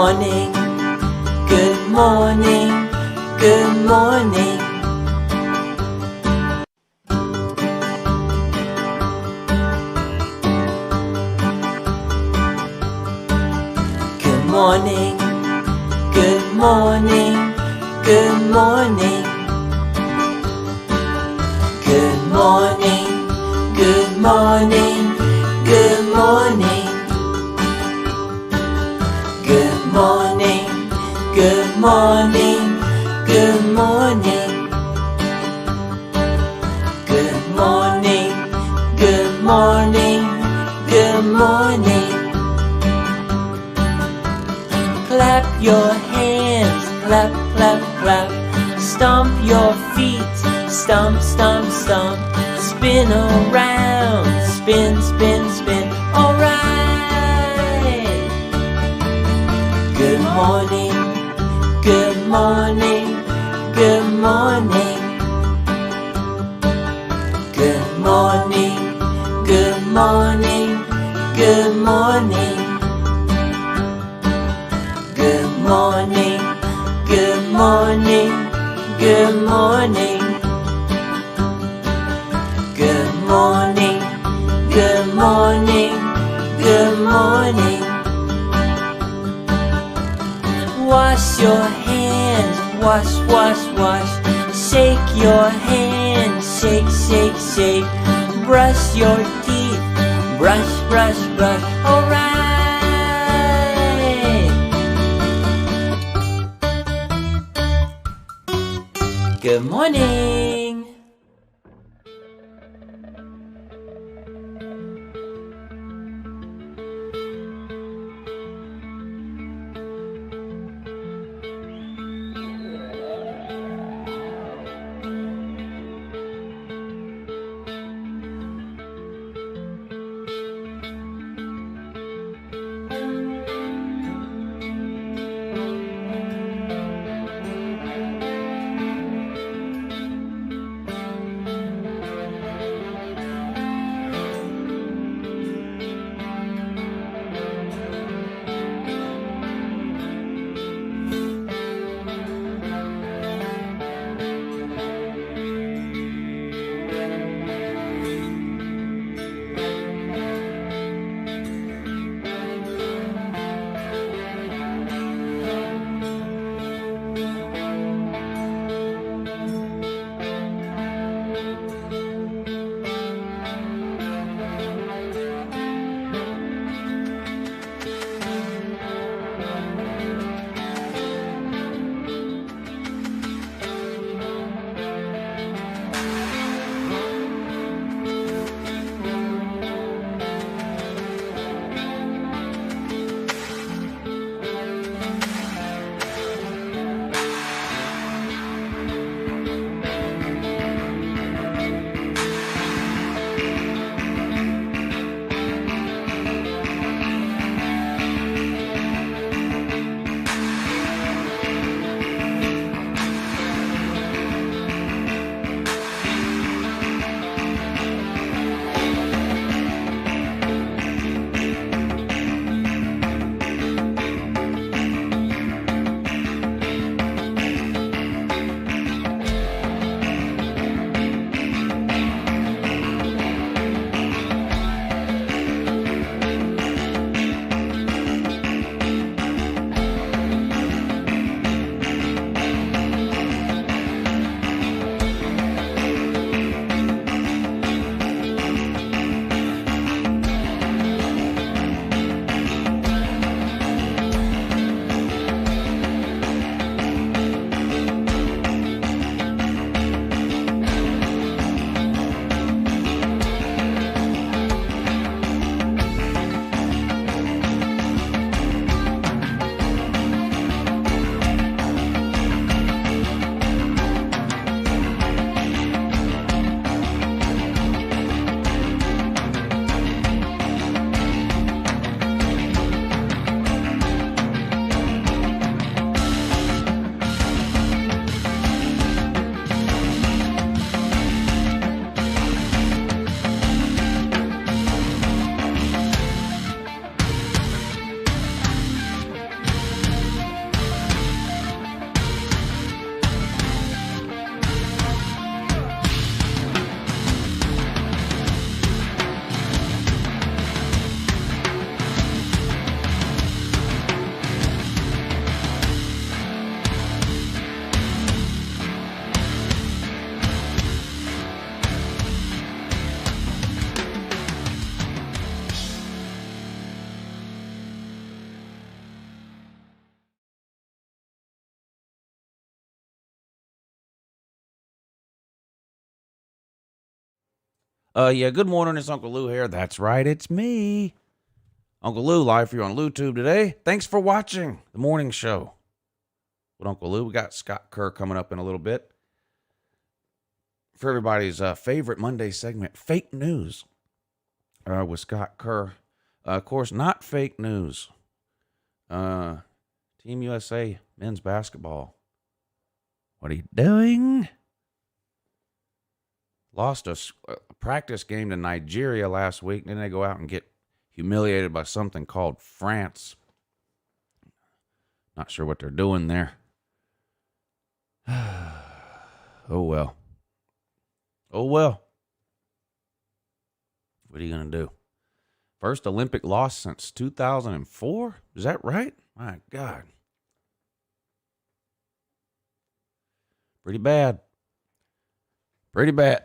morning, good morning, good morning. Good morning, good morning, good morning. Good morning, good morning, good morning. Good morning, good morning, good morning. Good morning, good morning, good morning. Clap your hands, clap, clap, clap. Stomp your feet, stomp, stomp, stomp. Spin around, spin, spin, spin. Alright. Good morning, good morning, good morning. Good morning, good morning, good morning. Good morning, good morning, good morning. Good morning, good morning, good morning. Wash your hands, wash, wash, wash. Shake your hands, shake, shake, shake. Brush your teeth, brush, brush, brush. Alright. Good morning. Yeah, good morning. It's Uncle Lou here. That's right, it's me. Uncle Lou, live for you on LouTube today. Thanks for watching the morning show with Uncle Lou. We got Scott KERR coming up in a little bit. For everybody's favorite Monday segment, Fake News with Scott KERR. Of course, not fake news. Team USA men's basketball. What are you doing? Lost a practice game to Nigeria last week. Then they go out and get humiliated by something called France. Not sure what they're doing there. Oh, well. Oh, well. What are you going to do? First Olympic loss since 2004? Is that right? My God. Pretty bad. Pretty bad.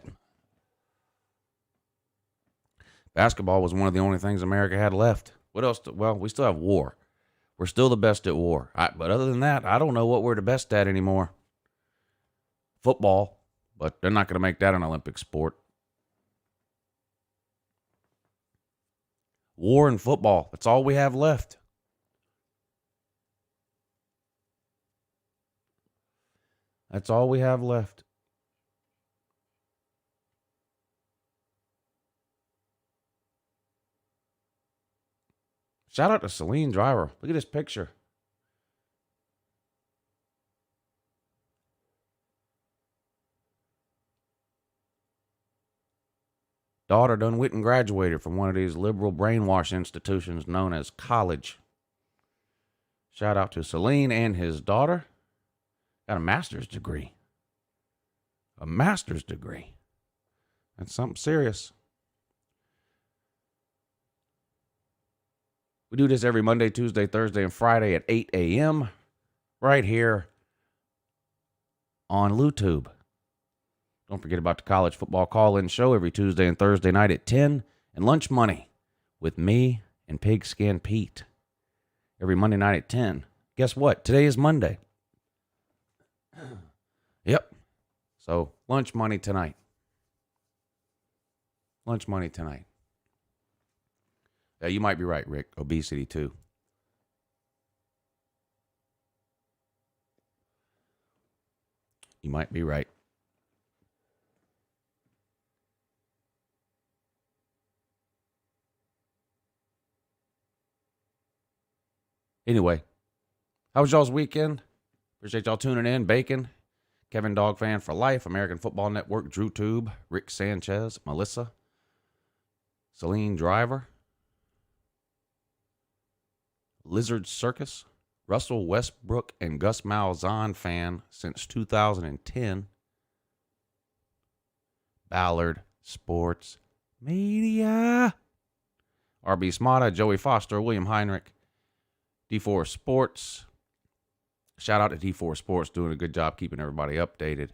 Basketball was one of the only things America had left. What else? Well, we still have war. We're still the best at war. But other than that, I don't know what we're the best at anymore. Football, but they're not going to make that an Olympic sport. War and football, that's all we have left. That's all we have left. Shout out to Celine Driver. Look at this picture. Daughter done went and graduated from one of these liberal brainwash institutions known as college. Shout out to Celine and his daughter. Got a master's degree. A master's degree. That's something serious. We do this every Monday, Tuesday, Thursday, and Friday at 8 a.m. right here on LouTube. Don't forget about the college football call-in show every Tuesday and Thursday night at 10. And Lunch Money with me and Pigskin Pete every Monday night at 10. Guess what? Today is Monday. Yep. So, Lunch Money tonight. Lunch Money tonight. Yeah, you might be right, Rick. Obesity, too. You might be right. Anyway, how was y'all's weekend? Appreciate y'all tuning in. Bacon, Kevin Dog Fan for Life, American Football Network, Drew Tube, Rick Sanchez, Melissa, Celine Driver, Lizard Circus, Russell Westbrook and Gus Malzahn fan since 2010, Ballard Sports Media, RB Smata, Joey Foster, William Heinrich, D4 Sports. Shout out to D4 Sports, doing a good job keeping everybody updated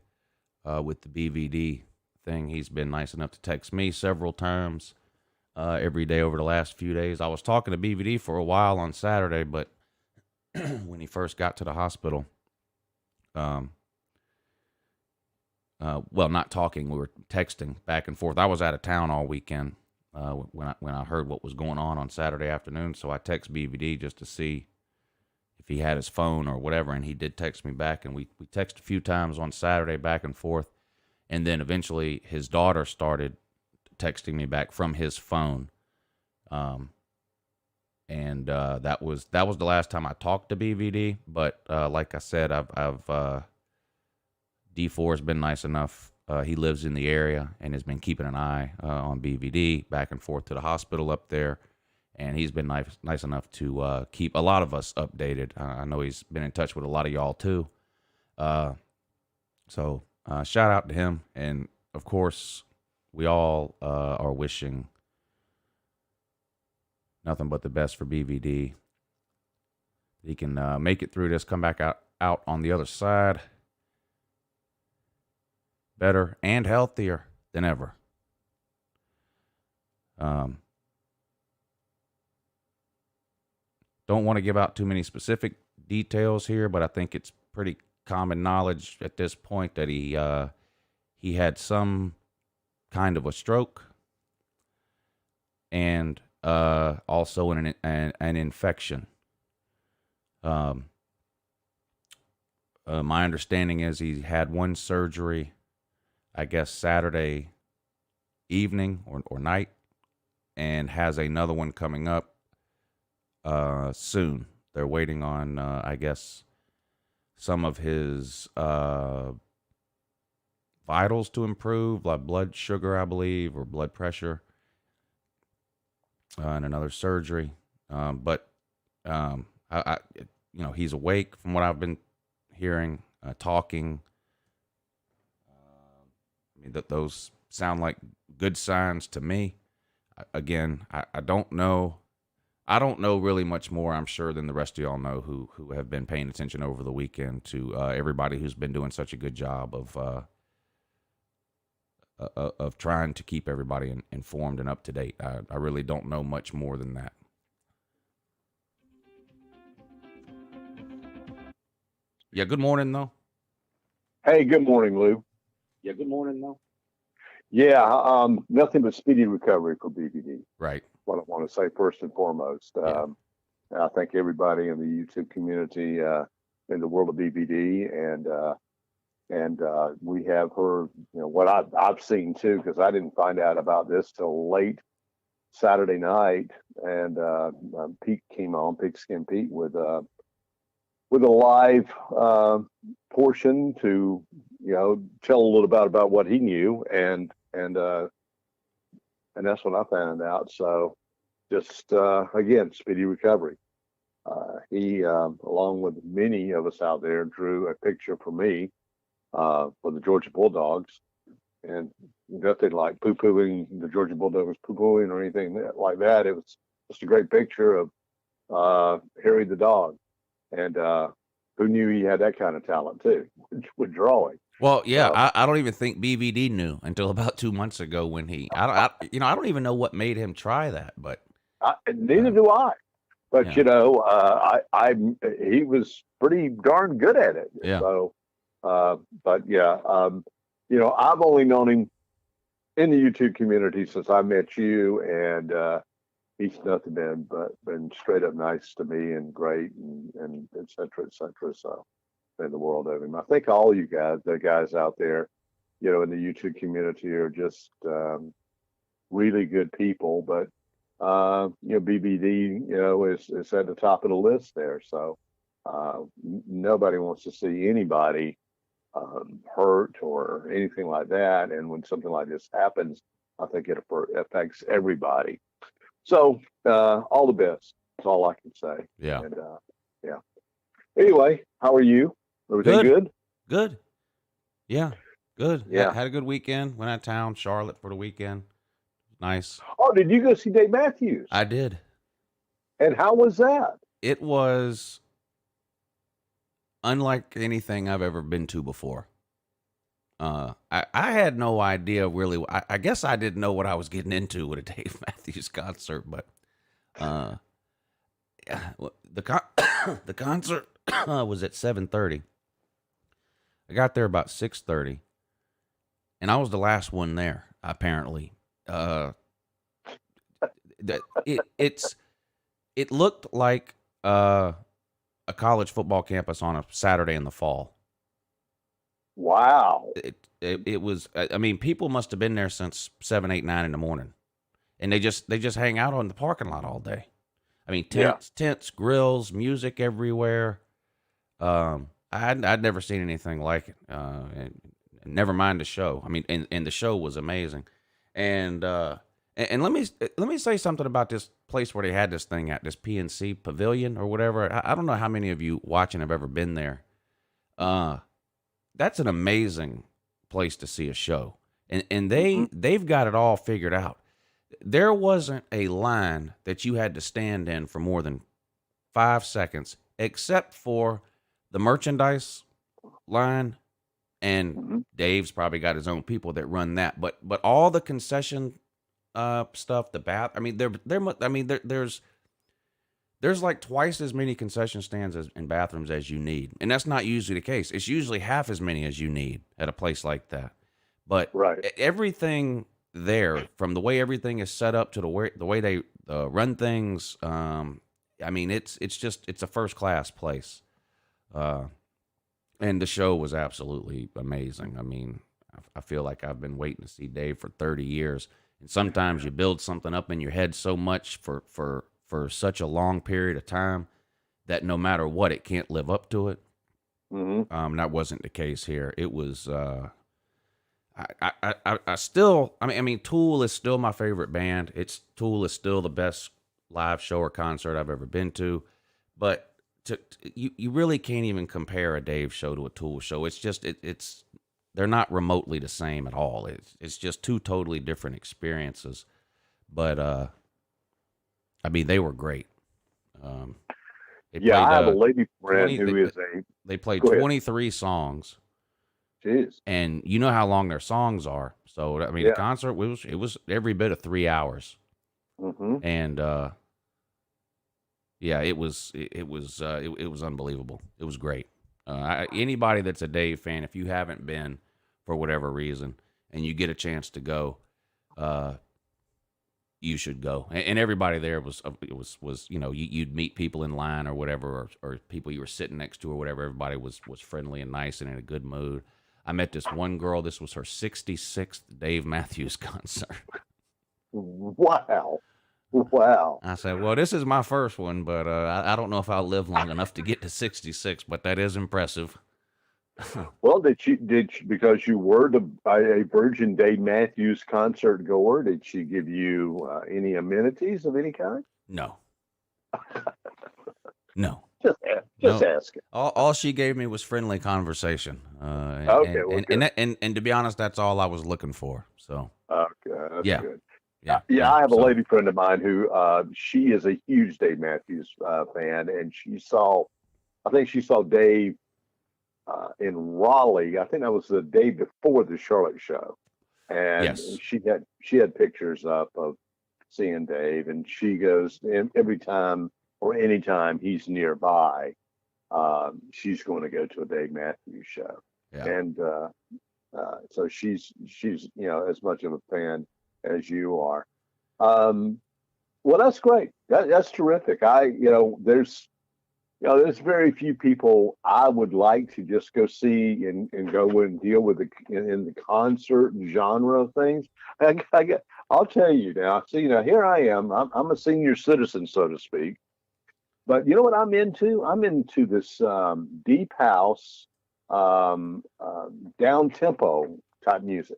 with the BVD thing. He's been nice enough to text me several times every day over the last few days. I was talking to BVD for a while on Saturday, but when he first got to the hospital, well, not talking, we were texting back and forth. I was out of town all weekend when I heard what was going on Saturday afternoon, so I text BVD just to see if he had his phone or whatever, and he did text me back, and we texted a few times on Saturday back and forth, and then eventually his daughter started texting me back from his phone, and that was the last time I talked to BVD. But like I said, I've D4 has been nice enough. He lives in the area and has been keeping an eye on BVD back and forth to the hospital up there. And he's been nice enough to keep a lot of us updated. I know he's been in touch with a lot of y'all too. So shout out to him. And of course, we all are wishing nothing but the best for BVD. He can make it through this, come back out on the other side better and healthier than ever. Don't want to give out too many specific details here, but I think it's pretty common knowledge at this point that he had some kind of a stroke. and also an infection. My understanding is he had one surgery, I guess Saturday evening or night, and has another one coming up soon. They're waiting on, I guess, some of his vitals to improve, like blood sugar, I believe, or blood pressure, and another surgery. But he's awake from what I've been hearing, talking. I mean, those sound like good signs to me. Again, I don't know. I don't know really much more, I'm sure, than the rest of y'all know who have been paying attention over the weekend to everybody who's been doing such a good job of trying to keep everybody informed and up to date. I really don't know much more than that. Yeah, good morning, though. Hey, good morning, Lou. Yeah, good morning, though. Yeah, nothing but speedy recovery for BBD. Right. What I want to say first and foremost. Yeah. I thank everybody in the YouTube community, in the world of BBD, and we have heard, what I've seen too, because I didn't find out about this till late Saturday night, and Pete came on, Pigskin Pete, with a live portion to tell a little about what he knew, and that's what I found out. So just again, speedy recovery. He along with many of us out there drew a picture for me for the Georgia Bulldogs, and nothing like poo-pooing the Georgia Bulldogs, poo-pooing or anything like that. It was just a great picture of Harry the dog, and who knew he had that kind of talent too with drawing. Well, yeah, I don't even think BVD knew until about 2 months ago when I don't even know what made him try that, but neither do I. But yeah. He was pretty darn good at it. Yeah. So, but yeah, I've only known him in the YouTube community since I met you, and he's nothing been straight up nice to me and great and et cetera, et cetera. So, in the world of him. I think all you guys, the guys out there, in the YouTube community are just really good people. But BBD, is at the top of the list there. So nobody wants to see anybody hurt or anything like that. And when something like this happens, I think it affects everybody. So all the best. That's all I can say. Yeah. And yeah. Anyway, how are you? Everything good? Good. Yeah. Good. Yeah. Had a good weekend. Went out of town, Charlotte for the weekend. Nice. Oh, did you go see Dave Matthews? I did. And how was that? It was unlike anything I've ever been to before. I had no idea really. I guess I didn't know what I was getting into with a Dave Matthews concert, but the concert was at 7:30. I got there about 6:30, and I was the last one there. Apparently, it looked like a college football campus on a Saturday in the fall. Wow! It was. I mean, people must have been there since 7, 8, 9 in the morning, and they just hang out on the parking lot all day. I mean, tents, grills, music everywhere. I'd never seen anything like it. And never mind the show. I mean, and the show was amazing. And let me say something about this place where they had this thing at, this PNC Pavilion or whatever. I don't know how many of you watching have ever been there. That's an amazing place to see a show, and they've got it all figured out. There wasn't a line that you had to stand in for more than 5 seconds, except for the merchandise line, and Dave's probably got his own people that run that. But all the concession stuff, the bath. I mean, there's like twice as many concession stands and bathrooms as you need, and that's not usually the case. It's usually half as many as you need at a place like that. But right. everything there, from the way everything is set up to the way they run things. I mean, it's a first class place, and the show was absolutely amazing. I mean, I feel like I've been waiting to see Dave for 30 years, and sometimes you build something up in your head so much for such a long period of time that no matter what, it can't live up to it. Mm-hmm. That wasn't the case here. It was. I still. I mean, Tool is still my favorite band. Tool is still the best live show or concert I've ever been to, but you really can't even compare a Dave show to a Tool show. It's just they're not remotely the same at all. It's just two totally different experiences. But I mean, they were great. I have a lady friend They played 23 songs. Jeez. And you know how long their songs are. So I mean, the concert it was every bit of 3 hours. Mm-hmm. And it was unbelievable. It was great. Anybody that's a Dave fan, if you haven't been for whatever reason, and you get a chance to go, you should go. And everybody there was you'd meet people in line or whatever, or people you were sitting next to or whatever. Everybody was friendly and nice and in a good mood. I met this one girl. This was her 66th Dave Matthews concert. Wow. I said, well, this is my first one, but I don't know if I'll live long enough to get to 66, but that is impressive. Well, did she, because you were a Virgin Dave Matthews concert goer, did she give you any amenities of any kind? No. No. Just asking. All she gave me was friendly conversation. And to be honest, that's all I was looking for. So. Okay, that's good. Yeah, I have a lady friend of mine who she is a huge Dave Matthews fan, and I think she saw Dave in Raleigh. I think that was the day before the Charlotte show, and she had pictures up of seeing Dave, and she goes, every time or anytime he's nearby, she's going to go to a Dave Matthews show, and so she's as much of a fan as you are. Well, that's great. That's terrific. There's very few people I would like to just go see and go and deal with in the concert genre of things. I'll tell you now. So here I am. I'm a senior citizen, so to speak. But you know what I'm into? I'm into this deep house, down tempo type music.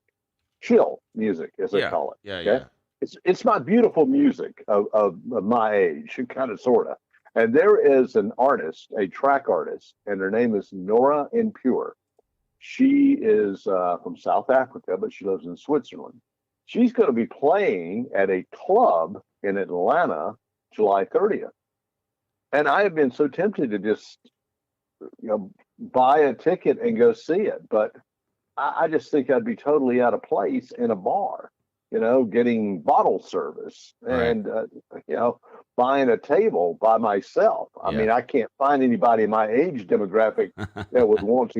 Chill music, as they call it. Yeah. It's not beautiful music of my age, kind of, sort of. And there is an artist, a track artist, and her name is Nora Impure. She is from South Africa, but she lives in Switzerland. She's going to be playing at a club in Atlanta, July 30th. And I have been so tempted to just, buy a ticket and go see it, but I just think I'd be totally out of place in a bar, getting bottle service and, buying a table by myself. I mean, I can't find anybody in my age demographic that would want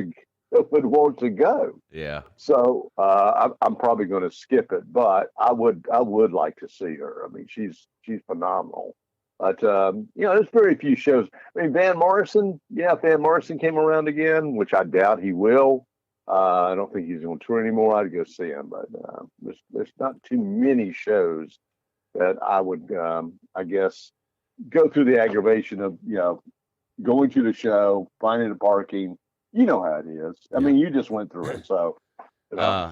to go. Yeah. So I'm probably going to skip it, but I would like to see her. I mean, she's phenomenal. But there's very few shows. I mean, Van Morrison came around again, which I doubt he will. I don't think he's on tour anymore. I'd go see him, but there's not too many shows that I would, I guess, go through the aggravation of going to the show, finding the parking. You know how it is. I mean, you just went through it. So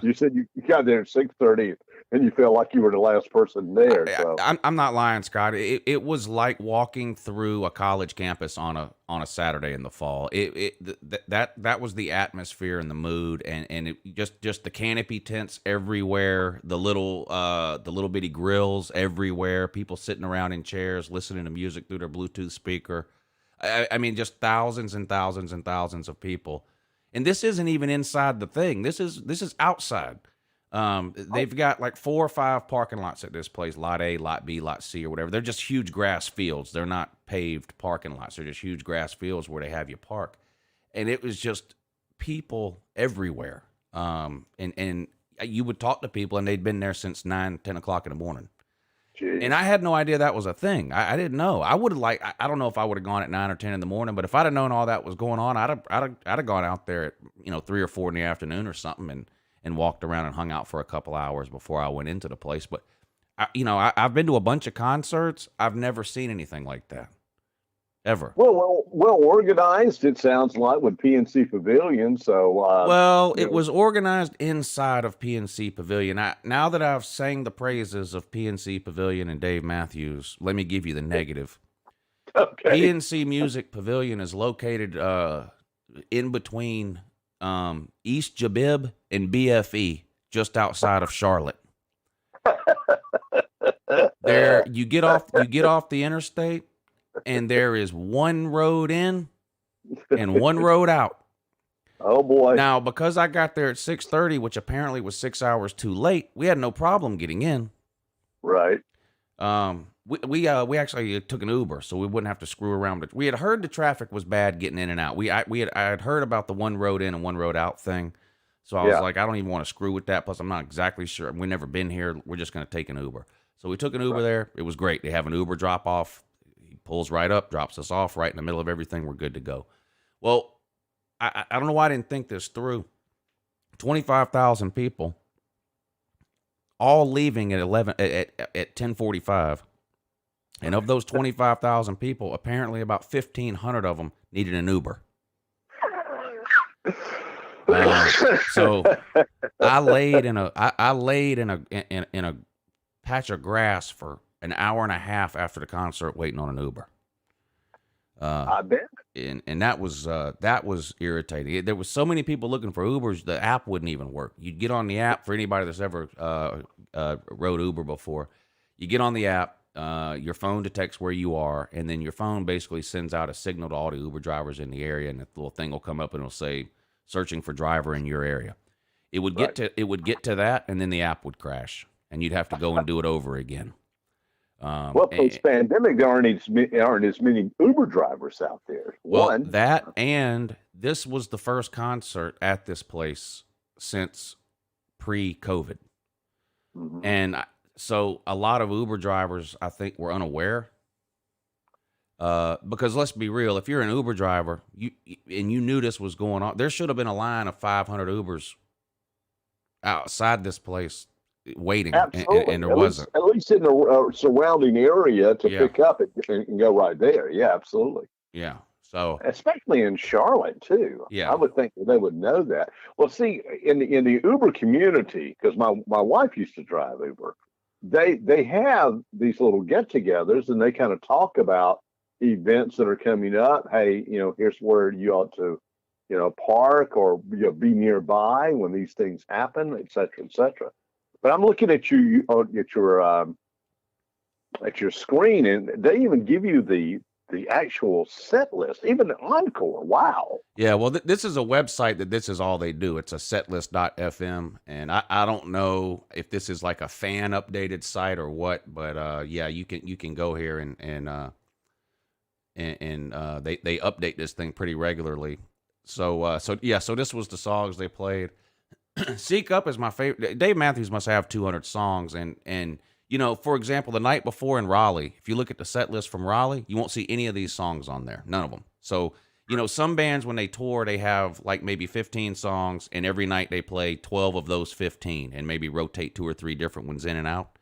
you said you got there at 6:30, and you felt like you were the last person there. So I'm not lying, Scott. It was like walking through a college campus on a Saturday in the fall. That was the atmosphere and the mood, and it just the canopy tents everywhere, the little bitty grills everywhere, people sitting around in chairs listening to music through their Bluetooth speaker. I mean, just thousands and thousands and thousands of people. And this isn't even inside the thing. This is outside. They've got like 4 or 5 parking lots at this place, lot A, lot B, lot C, or whatever. They're just huge grass fields. They're not paved parking lots. They're just huge grass fields where they have you park. And it was just people everywhere. And you would talk to people and they'd been there since 9, 10 o'clock in the morning. Jeez. And I had no idea that was a thing. I didn't know. I would have I don't know if I would have gone at 9 or 10 in the morning, but if I'd have known all that was going on, I'd have gone out there at 3 or 4 in the afternoon or something and walked around and hung out for a couple hours before I went into the place. But I've been to a bunch of concerts. I've never seen anything like that ever. Well organized. It sounds like with PNC Pavilion. So it was organized inside of PNC Pavilion. Now that I've sang the praises of PNC Pavilion and Dave Matthews, let me give you the negative. Okay. PNC Music Pavilion is located in between East Jabib and BFE, just outside of Charlotte. There, you get off the interstate, and there is one road in and one road out. Oh boy! Now, because I got there at 6:30, which apparently was 6 hours too late, we had no problem getting in. Right. We actually took an Uber, so we wouldn't have to screw around. But we had heard the traffic was bad getting in and out. I had heard about the one road in and one road out thing, so I was like, I don't even want to screw with that. Plus, I'm not exactly sure. We've never been here. We're just going to take an Uber. So we took an Uber there. It was great. They have an Uber drop off. He pulls right up, drops us off right in the middle of everything. We're good to go. Well, I don't know why I didn't think this through. 25,000 people, all leaving at 10:45. And of those 25,000 people, apparently about 1,500 of them needed an Uber. So I laid in a patch of grass for an hour and a half after the concert, waiting on an Uber. I bet. And that was irritating. There was so many people looking for Ubers, the app wouldn't even work. You'd get on the app, for anybody that's ever rode Uber before. You get on the app. Your phone detects where you are, and then your phone basically sends out a signal to all the Uber drivers in the area, and the little thing will come up and it'll say searching for driver in your area. It would get to that, and then the app would crash, and you'd have to go and do it over again. Post-pandemic, there aren't as many Uber drivers out there. And this was the first concert at this place since pre-COVID, and so a lot of Uber drivers, I think, were unaware. Because let's be real, if you're an Uber driver, you knew this was going on, there should have been a line of 500 Ubers outside this place waiting, and there wasn't. At least in the surrounding area to pick up and go right there. Yeah, absolutely. Yeah. So especially in Charlotte too. Yeah, I would think that they would know that. Well, see, in the Uber community, because my wife used to drive Uber. They have these little get-togethers, and they kind of talk about events that are coming up. Hey, here's where you ought to, park or be nearby when these things happen, et cetera, et cetera. But I'm looking at your screen, and they even give you the actual set list, even the encore. Wow. Yeah, well, this is a website this is all they do. It's a setlist.fm, and I don't know if this is like a fan updated site or what, but you can go here and they update this thing pretty regularly. So this was the songs they played. Seek Up is my favorite. Dave Matthews must have 200 songs, and for example, the night before in Raleigh, if you look at the set list from Raleigh, you won't see any of these songs on there. None of them. So, some bands, when they tour, they have like maybe 15 songs, and every night they play 12 of those 15 and maybe rotate 2 or 3 different ones in and out.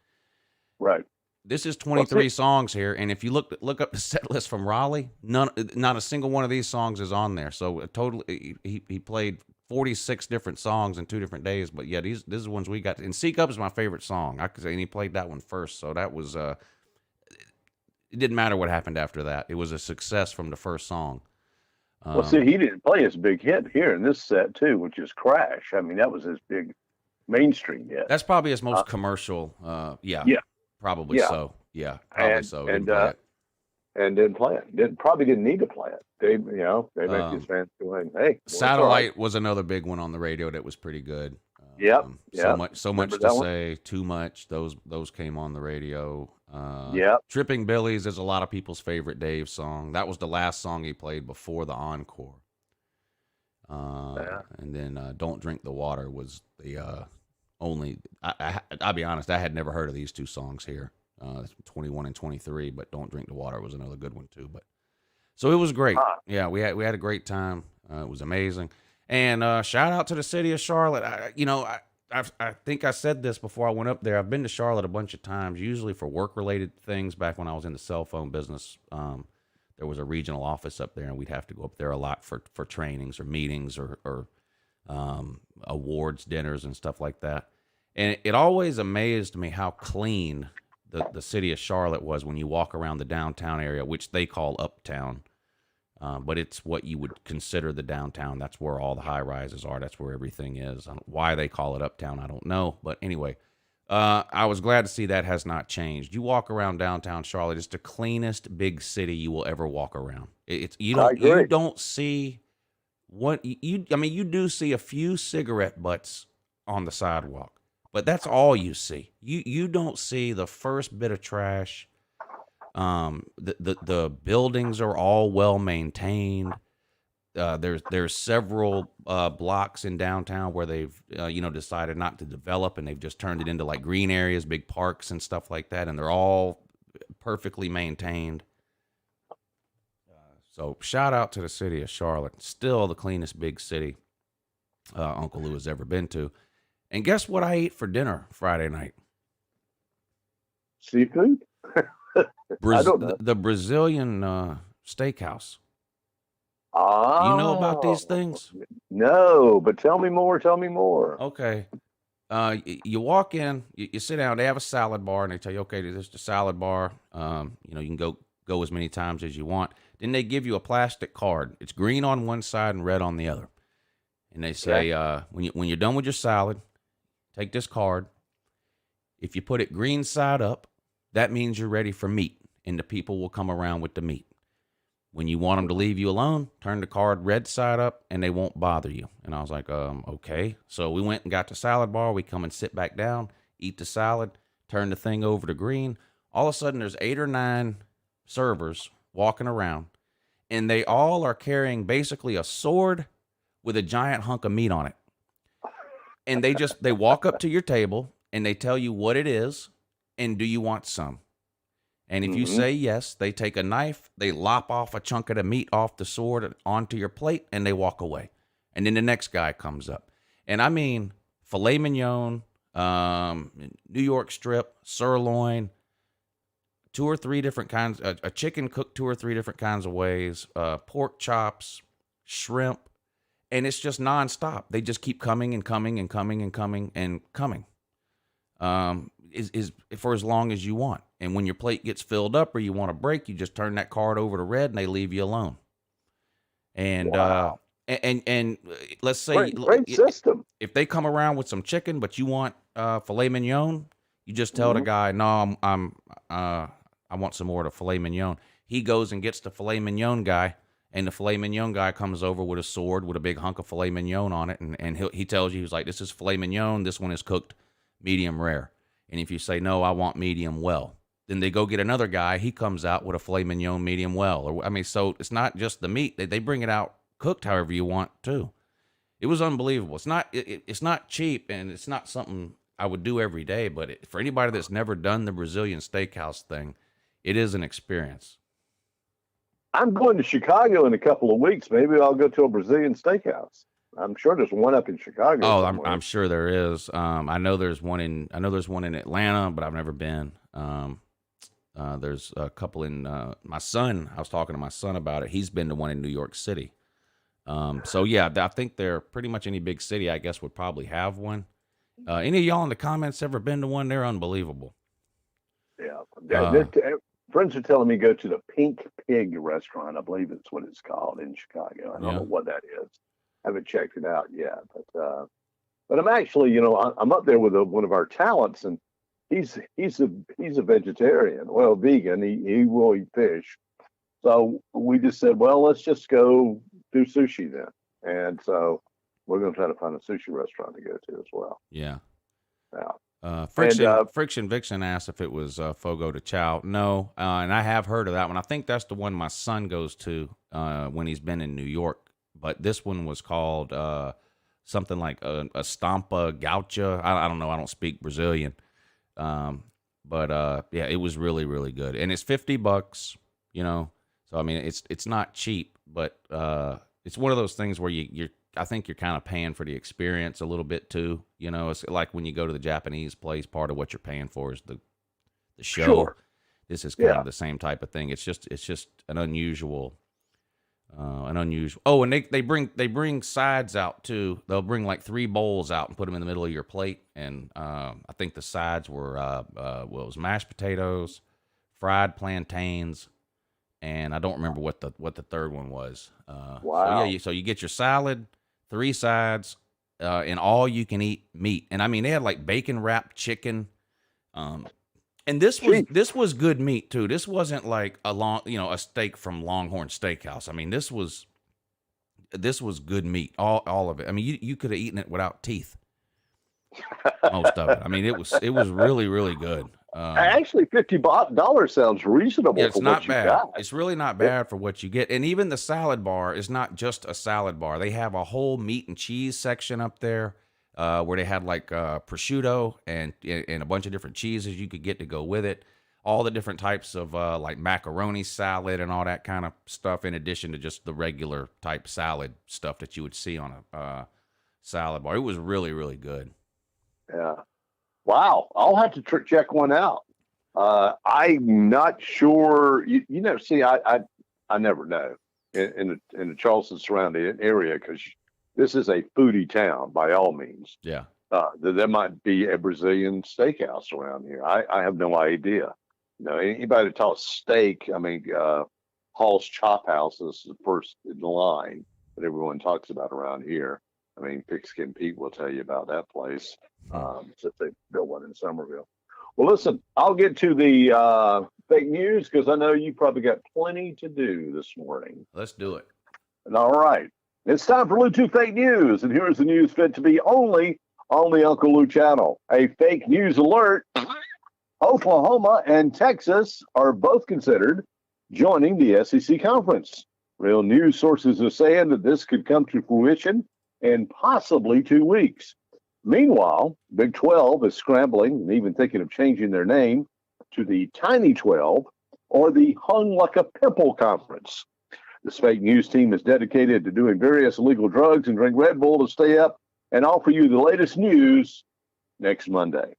Right. This is 23 songs here, and if you look up the set list from Raleigh, not a single one of these songs is on there. So totally, he played 46 different songs in 2 different days, but yeah, these are ones we got. And Seek Up is my favorite song. I could say, and he played that one first, so that was it didn't matter what happened after that. It was a success from the first song. Well, see, he didn't play his big hit here in this set too, which is Crash. I mean, that was his big mainstream hit. That's probably his most commercial. Probably so. Yeah, probably so. And didn't play it. Probably didn't need to play it. They make his fans going, hey. Satellite was another big one on the radio that was pretty good. So much to say, too much. Those came on the radio. Tripping Billies is a lot of people's favorite Dave song. That was the last song he played before the encore. And then Don't Drink the Water was the I'll be honest, I had never heard of these two songs here, 21 and 23, but Don't Drink the Water was another good one too. But so it was great. Yeah, we had a great time. It was amazing. And shout out to the city of Charlotte. I think I said this before I went up there. I've been to Charlotte a bunch of times, usually for work-related things. Back when I was in the cell phone business, there was a regional office up there, and we'd have to go up there a lot for trainings or meetings or awards dinners and stuff like that. And it always amazed me how clean the city of Charlotte was when you walk around the downtown area, which they call uptown. But it's what you would consider the downtown. That's where all the high rises are. That's where everything is. Why they call it uptown, I don't know. But anyway, I was glad to see that has not changed. You walk around downtown Charlotte, it's the cleanest big city you will ever walk around. You don't see you do see a few cigarette butts on the sidewalk, but that's all you see. You don't see the first bit of trash. The buildings are all well maintained. There's several blocks in downtown where they've decided not to develop, and they've just turned it into like green areas, big parks and stuff like that, and they're all perfectly maintained. So shout out to the city of Charlotte, still the cleanest big city Uncle Lou has ever been to. And guess what I ate for dinner Friday night? Seafood? I don't know. The Brazilian steakhouse. Oh, you know about these things? No, but tell me more. Tell me more. Okay. You walk in, you sit down. They have a salad bar, and they tell you, okay, this is the salad bar. You can go as many times as you want. Then they give you a plastic card. It's green on one side and red on the other. And they say, when you're done with your salad, take this card. If you put it green side up, that means you're ready for meat, and the people will come around with the meat. When you want them to leave you alone, turn the card red side up, and they won't bother you. And I was like, okay. So we went and got the salad bar. We come and sit back down, eat the salad, turn the thing over to green. All of a sudden, there's 8 or 9 servers walking around, and they all are carrying basically a sword with a giant hunk of meat on it. And they walk up to your table, and they tell you what it is, and do you want some? And if you say yes, they take a knife, they lop off a chunk of the meat off the sword onto your plate, and they walk away. And then the next guy comes up. And I mean, filet mignon, New York strip, sirloin, 2 or 3 different kinds, a chicken cooked 2 or 3 different kinds of ways, pork chops, shrimp, and it's just nonstop. They just keep coming and coming and coming and coming and coming. Is for as long as you want. And when your plate gets filled up or you want a break, you just turn that card over to red and they leave you alone. And Wow. And let's say Great system. if they come around with some chicken but you want filet mignon, you just tell the guy, no, I want some more of the filet mignon. He goes and gets the filet mignon guy, and the filet mignon guy comes over with a sword with a big hunk of filet mignon on it, and he tells you, he's like, this is filet mignon, this one is cooked medium rare. And if you say, no, I want medium well, then they go get another guy. He comes out with a filet mignon medium well. So it's not just the meat. They bring it out cooked however you want too. It was unbelievable. It's not cheap, and it's not something I would do every day. But for anybody that's never done the Brazilian steakhouse thing, it is an experience. I'm going to Chicago in a couple of weeks. Maybe I'll go to a Brazilian steakhouse. I'm sure there's one up in Chicago. Oh, I'm sure there is. I know there's one in Atlanta, but I've never been. There's a couple in my son. I was talking to my son about it. He's been to one in New York City. So yeah, I think they're pretty much any big city, I guess, would probably have one. Any of y'all in the comments ever been to one? They're unbelievable. Yeah. Friends are telling me go to the Pink Pig restaurant. I believe it's what it's called in Chicago. I don't know what that is. Haven't checked it out yet, but I'm actually, I'm up there with one of our talents, and he's a vegetarian, well, vegan. He will eat fish, so we just said, well, let's just go do sushi then, and so we're going to try to find a sushi restaurant to go to as well. Yeah. Yeah. Friction Vixen asked if it was Fogo de Chao. No, and I have heard of that one. I think that's the one my son goes to when he's been in New York. But this one was called something like a stampa gaucha. I don't know. I don't speak Brazilian. But yeah, it was really, really good. And it's $50, you know. So, I mean, it's not cheap, but it's one of those things where I think you're kind of paying for the experience a little bit too. You know, it's like when you go to the Japanese place, part of what you're paying for is the show. Sure. This is kind of the same type of thing. It's just an unusual. Oh, and they bring sides out too. They'll bring like 3 bowls out and put them in the middle of your plate. And I think the sides were it was mashed potatoes, fried plantains, and I don't remember what the third one was. Wow. So you get your salad, 3 sides, and all you can eat meat. And I mean, they had like bacon wrapped chicken. And this was good meat too. This wasn't like a steak from Longhorn Steakhouse. I mean, this was good meat, all of it. I mean, you could have eaten it without teeth, most of it. I mean, it was really, really good. Actually, $50 sounds reasonable. Yeah, it's for not what you bad. got. It's really not bad for what you get. And even the salad bar is not just a salad bar. They have a whole meat and cheese section up there. Where they had like prosciutto and a bunch of different cheeses you could get to go with it. All the different types of like macaroni salad and all that kind of stuff, in addition to just the regular type salad stuff that you would see on a salad bar. It was really, really good. Yeah. Wow. I'll have to check one out. I'm not sure. See, I never know in the Charleston surrounding area, because this is a foodie town by all means. Yeah. There might be a Brazilian steakhouse around here. I have no idea. Anybody that talks steak, I mean, Hall's Chop House is the first in the line that everyone talks about around here. I mean, Pigskin Pete will tell you about that place, since they built one in Somerville. Well, listen, I'll get to the fake news, because I know you probably got plenty to do this morning. Let's do it. All right. It's time for Lou 2 Fake News, and here's the news fit to be only on the Uncle Lou channel. A fake news alert. Oklahoma and Texas are both considered joining the SEC conference. Real news sources are saying that this could come to fruition in possibly 2 weeks. Meanwhile, Big 12 is scrambling and even thinking of changing their name to the Tiny 12 or the Hung Like a Pimple Conference. This fake news team is dedicated to doing various illegal drugs and drink Red Bull to stay up and offer you the latest news next Monday.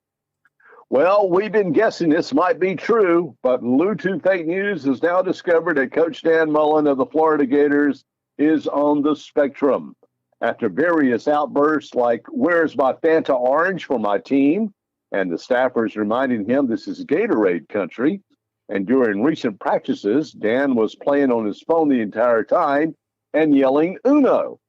Well, we've been guessing this might be true, but Lou 2 Fake News has now discovered that Coach Dan Mullen of the Florida Gators is on the spectrum. After various outbursts like, "Where's my Fanta Orange for my team?" and the staffers reminding him this is Gatorade country, and during recent practices, Dan was playing on his phone the entire time and yelling "Uno."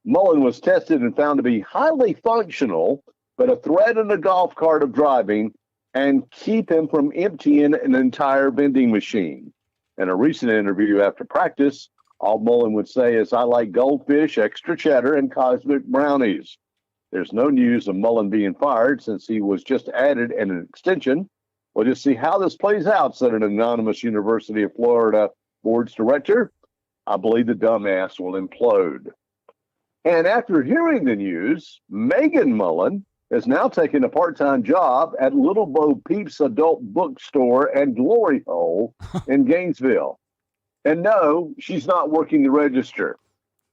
Mullen was tested and found to be highly functional, but a threat in the golf cart of driving, and keep him from emptying an entire vending machine. In a recent interview after practice, all Mullen would say is, "I like goldfish, extra cheddar, and cosmic brownies." There's no news of Mullen being fired since he was just added in an extension. We'll just see how this plays out, said an anonymous University of Florida board's director. "I believe the dumbass will implode." And after hearing the news, Megan Mullen is now taking a part-time job at Little Bo Peep's adult bookstore and glory hole in Gainesville. And no, she's not working the register.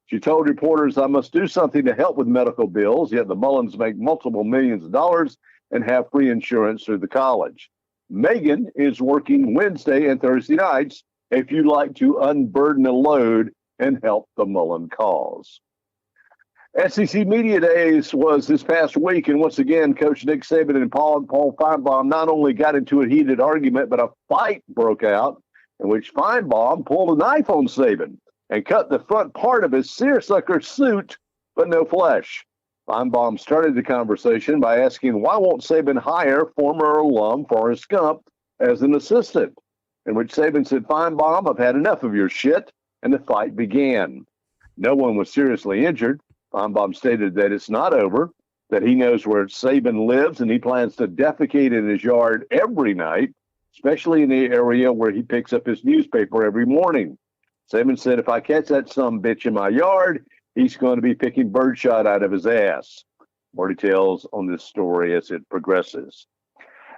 She told reporters, "I must do something to help with medical bills," yet the Mullens make multiple millions of dollars and have free insurance through the college. Megan is working Wednesday and Thursday nights if you'd like to unburden a load and help the Mullen cause. SEC Media Days was this past week, and once again, Coach Nick Saban and Paul Feinbaum not only got into a heated argument, but a fight broke out in which Feinbaum pulled a knife on Saban and cut the front part of his seersucker suit, but no flesh. Feinbaum started the conversation by asking, why won't Saban hire former alum Forrest Gump as an assistant? In which Saban said, "Feinbaum, I've had enough of your shit," and the fight began. No one was seriously injured. Feinbaum stated that it's not over, that he knows where Saban lives, and he plans to defecate in his yard every night, especially in the area where he picks up his newspaper every morning. Saban said, "If I catch that sumbitch in my yard, he's going to be picking birdshot out of his ass. More details on this story as it progresses.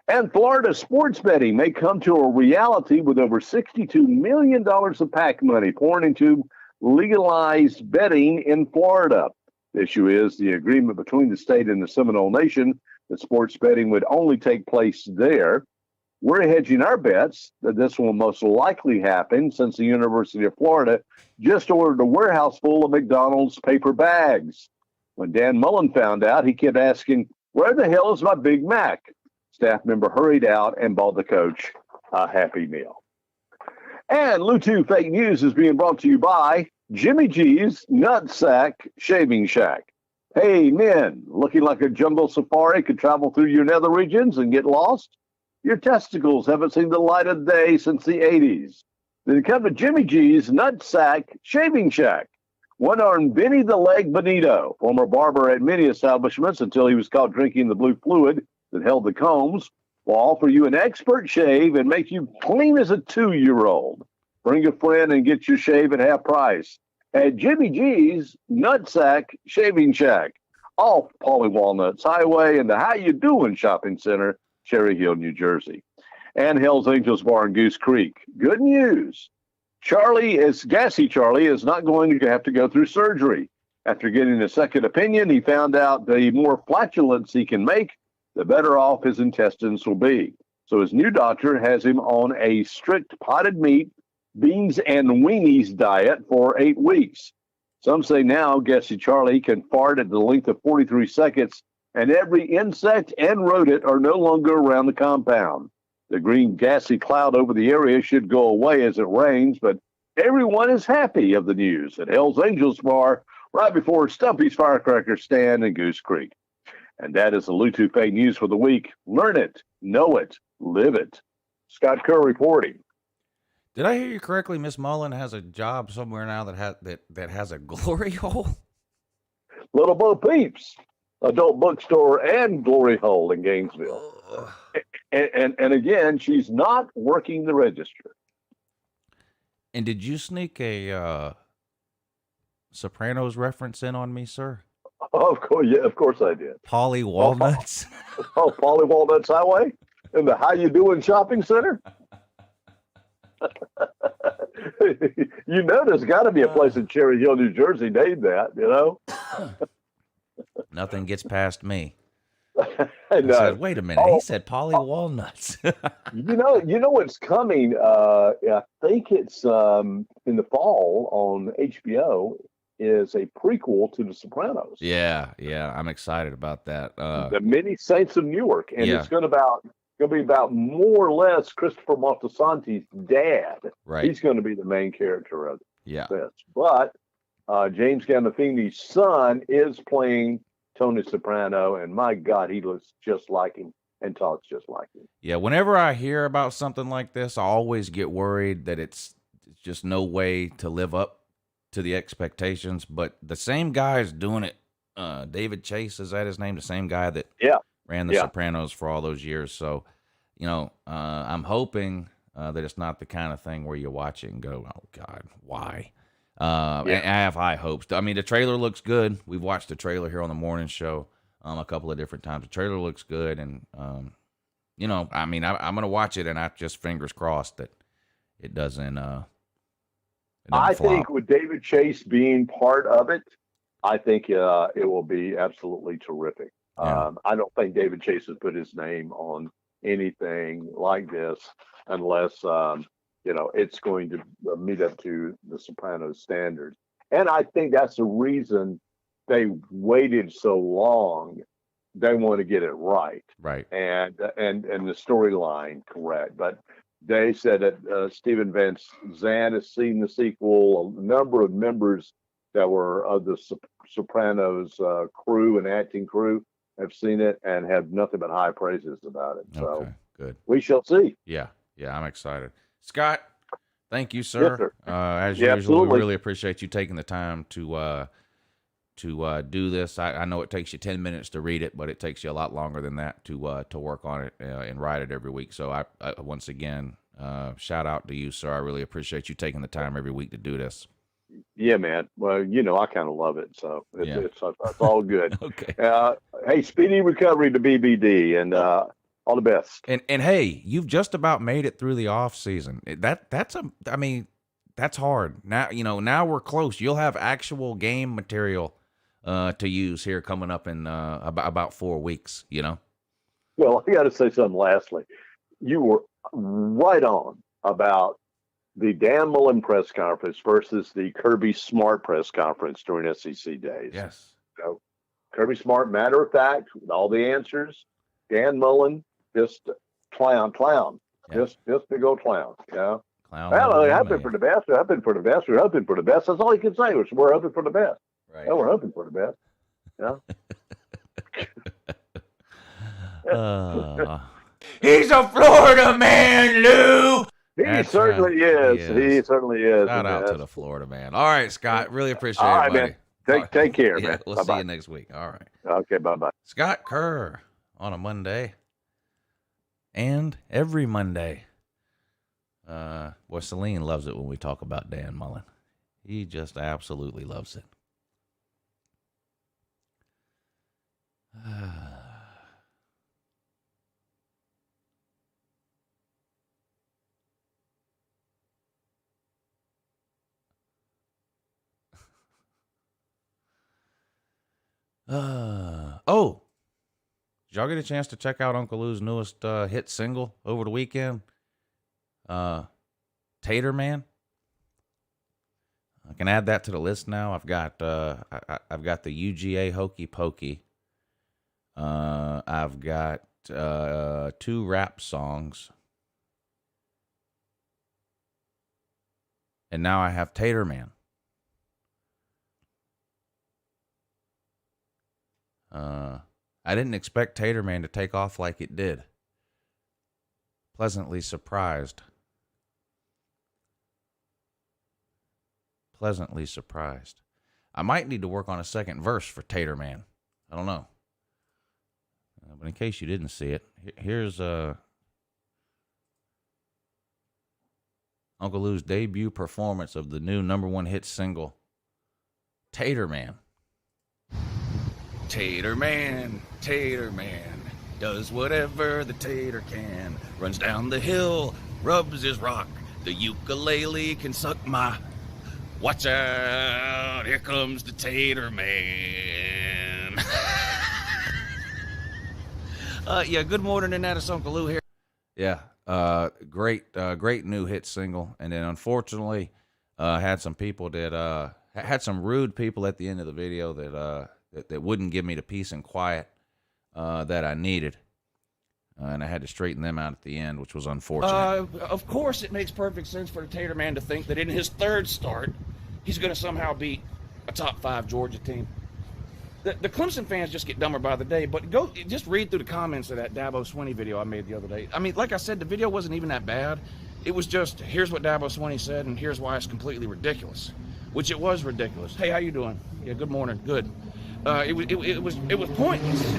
And Florida sports betting may come to a reality with over $62 million of PAC money pouring into legalized betting in Florida. The issue is the agreement between the state and the Seminole Nation that sports betting would only take place there. We're hedging our bets that this will most likely happen since the University of Florida just ordered a warehouse full of McDonald's paper bags. When Dan Mullen found out, he kept asking, "Where the hell is my Big Mac?" Staff member hurried out and bought the coach a Happy Meal. And Lutu Fake News is being brought to you by Jimmy G's Nutsack Shaving Shack. Hey, men, looking like a jungle safari could travel through your nether regions and get lost? Your testicles haven't seen the light of day since the 80s. Then come to Jimmy G's Nutsack Shaving Shack. One-armed Benny the Leg Benito, former barber at many establishments until he was caught drinking the blue fluid that held the combs, will offer you an expert shave and make you clean as a 2-year-old. Bring a friend and get your shave at half price at Jimmy G's Nutsack Shaving Shack off Pauly Walnuts Highway in the How You Doing Shopping Center, Cherry Hill, New Jersey. And Hell's Angels Bar in Goose Creek. Good news. Gassy Charlie is not going to have to go through surgery. After getting a second opinion, he found out the more flatulence he can make, the better off his intestines will be. So his new doctor has him on a strict potted meat, beans, and weenies diet for 8 weeks. Some say now Gassy Charlie can fart at the length of 43 seconds, and every insect and rodent are no longer around the compound. The green gassy cloud over the area should go away as it rains, but everyone is happy of the news at Hell's Angels Bar right before Stumpy's Firecracker Stand in Goose Creek. And that is the Lutu Fake News for the week. Learn it, know it, live it. Scott Kerr reporting. Did I hear you correctly? Miss Mullen has a job somewhere now that has a glory hole? Little Bo Peeps, adult bookstore and glory hole in Gainesville. And again, she's not working the register. And did you sneak a Sopranos reference in on me, sir? Oh, of course, yeah, of course I did. Pauly Walnuts. Pauly Walnuts Highway in the How You Doing Shopping Center. You know, there's got to be a place in Cherry Hill, New Jersey named that. You know, nothing gets past me. I said, wait a minute. He said Pauly Walnuts. you know what's coming. I think it's in the fall on HBO. Is a prequel to The Sopranos. Yeah, I'm excited about that. The Many Saints of Newark, and it's going to be about more or less Christopher Moltisanti's dad. Right, he's going to be the main character of this. But James Gandolfini's son is playing Tony Soprano, and my God, he looks just like him and talks just like him. Yeah, whenever I hear about something like this, I always get worried that it's just no way to live up to the expectations. But the same guy is doing it. David Chase, is that his name? The same guy that ran The Sopranos for all those years. So, I'm hoping that it's not the kind of thing where you watch it and go, oh, God, why? And I have high hopes. I mean, the trailer looks good. We've watched the trailer here on the morning show a couple of different times. The trailer looks good. And, I'm going to watch it, and I just fingers crossed that it doesn't I flop. think with David Chase being part of it, I think it will be absolutely terrific. Yeah. I don't think David Chase has put his name on anything like this unless, it's going to meet up to the Sopranos standards. And I think that's the reason they waited so long. They want to get it right. Right. And the storyline correct. But they said that Stephen Van Zandt has seen the sequel. A number of members that were of the Sopranos crew and acting crew have seen it and have nothing but high praises about it. So okay, good. We shall see. Yeah, I'm excited. Scott, thank you, sir. Yes, sir. As usual, absolutely. we really appreciate you taking the time to do this. I know it takes you 10 minutes to read it, but it takes you a lot longer than that to work on it and write it every week. So I once again, shout out to you, sir. I really appreciate you taking the time every week to do this. Yeah, man. Well, I kind of love it, so it's all good. Okay. Hey, speedy recovery to BBD, and all the best. And hey, you've just about made it through the off season. That's hard. Now we're close. You'll have actual game material to use here coming up in about 4 weeks. Well, I got to say something. Lastly, you were right on about the Dan Mullen press conference versus the Kirby Smart press conference during SEC days. Yes. So, Kirby Smart, matter of fact, with all the answers. Dan Mullen, just clown. Yeah. Just big old clown. Clown. Well, we're hoping for the best. We're hoping for the best. We're hoping for the best. That's all he can say. We're hoping for the best. Right. Well, we're hoping for the best. He's a Florida man, Lou. He certainly is. He certainly is. Shout out to the Florida man. All right, Scott. Really appreciate it, buddy. Man. Take care, man. We'll see you next week. All right. Okay, bye-bye. Scott KERR on a Monday. And every Monday. Celine loves it when we talk about Dan Mullen. He just absolutely loves it. Did y'all get a chance to check out Uncle Lou's newest hit single over the weekend? TATER Man. I can add that to the list now. I've got the UGA Hokey Pokey. I've got 2 rap songs. And now I have TATER Man. I didn't expect TATER Man to take off like it did. Pleasantly surprised. I might need to work on a second verse for TATER Man. I don't know. But in case you didn't see it, here's Uncle Lou's debut performance of the new #1 hit single, TATER Man. TATER Man, does whatever the tater can. Runs down the hill, rubs his rock. The ukulele can suck my... Watch out, here comes the TATER Man. Good morning, and that is Uncle Lou here. Yeah, great new hit single. And then unfortunately, had some people that had some rude people at the end of the video that wouldn't give me the peace and quiet that I needed. And I had to straighten them out at the end, which was unfortunate. Of course, it makes perfect sense for the TATER Man to think that in his third start, he's going to somehow beat a top 5 Georgia team. The Clemson fans just get dumber by the day, but just read through the comments of that Dabo Swinney video I made the other day. I mean, like I said, the video wasn't even that bad. It was just, here's what Dabo Swinney said, and here's why it's completely ridiculous. Which it was ridiculous. Hey, how you doing? Yeah, good morning. Good. It was pointless.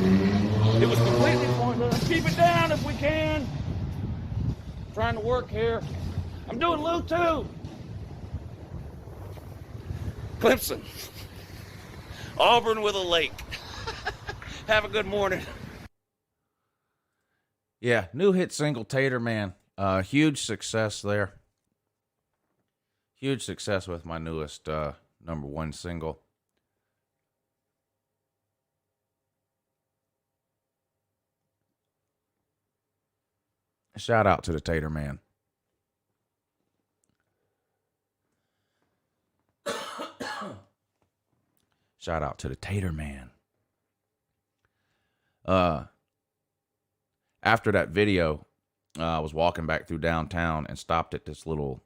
It was completely pointless. Keep it down if we can. Trying to work here. I'm doing Lou too. Clemson. Auburn with a lake. Have a good morning. Yeah, new hit single, TATER Man. Huge success there. Huge success with my newest #1 single. Shout out to the TATER Man. Shout out to the TATER Man. After that video, I was walking back through downtown and stopped at this little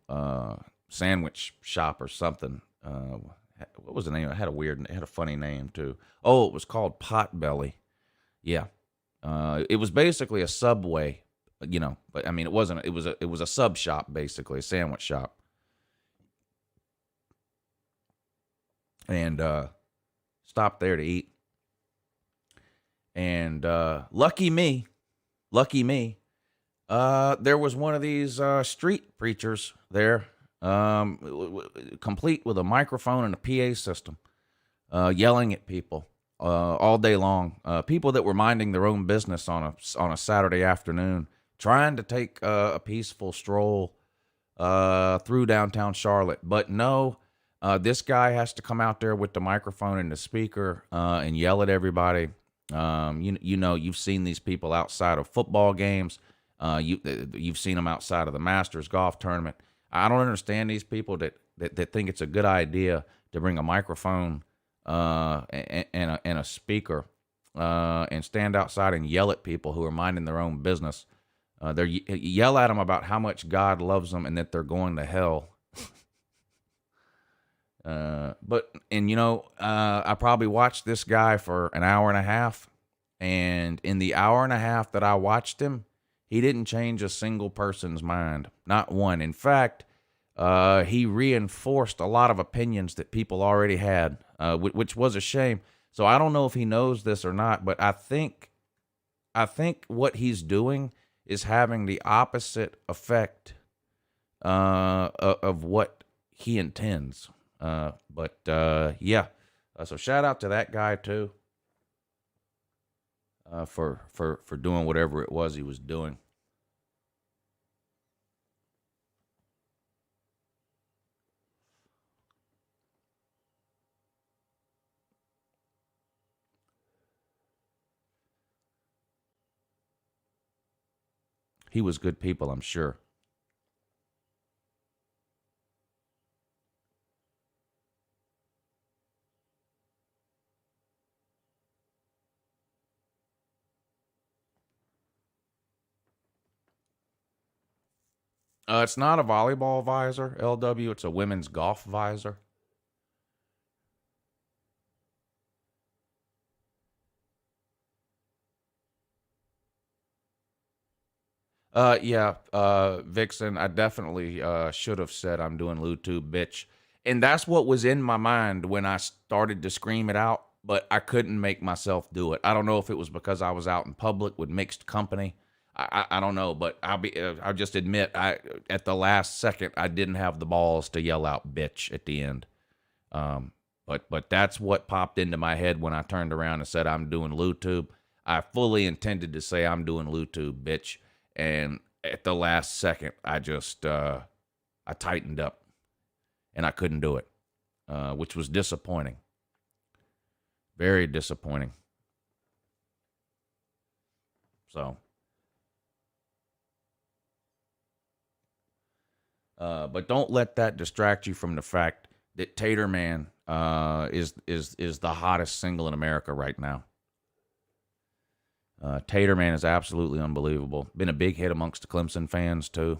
sandwich shop or something. What was the name? It had a funny name too. Oh, it was called Potbelly. Yeah. It was basically a Subway, but I mean, it wasn't. It was a sub shop, basically a sandwich shop. And stopped there to eat. And lucky me, there was one of these street preachers there complete with a microphone and a PA system, yelling at people all day long. People that were minding their own business on a Saturday afternoon, trying to take a peaceful stroll through downtown Charlotte. But no, this guy has to come out there with the microphone and the speaker and yell at everybody. You've seen these people outside of football games. You've seen them outside of the Masters golf tournament. I don't understand these people that think it's a good idea to bring a microphone and a speaker and stand outside and yell at people who are minding their own business. Yell at them about how much God loves them and that they're going to hell. I probably watched this guy for an hour and a half, and in the hour and a half that I watched him, he didn't change a single person's mind, not one. In fact, he reinforced a lot of opinions that people already had, which was a shame. So I don't know if he knows this or not, but I think what he's doing is having the opposite effect of what he intends. So shout out to that guy too, for doing whatever it was he was doing. He was good people, I'm sure. It's not a volleyball visor, LW. It's a women's golf visor. Vixen, I definitely should have said I'm doing LouTube, bitch. And that's what was in my mind when I started to scream it out, but I couldn't make myself do it. I don't know if it was because I was out in public with mixed company. I don't know, but I'll just admit, at the last second, I didn't have the balls to yell out bitch at the end. But that's what popped into my head when I turned around and said I'm doing LouTube. I fully intended to say I'm doing LouTube, bitch. And at the last second, I just, I tightened up and I couldn't do it, which was disappointing. Very disappointing. So, but don't let that distract you from the fact that TATER Man, is the hottest single in America right now. TATER Man is absolutely unbelievable. Been a big hit amongst the Clemson fans, too.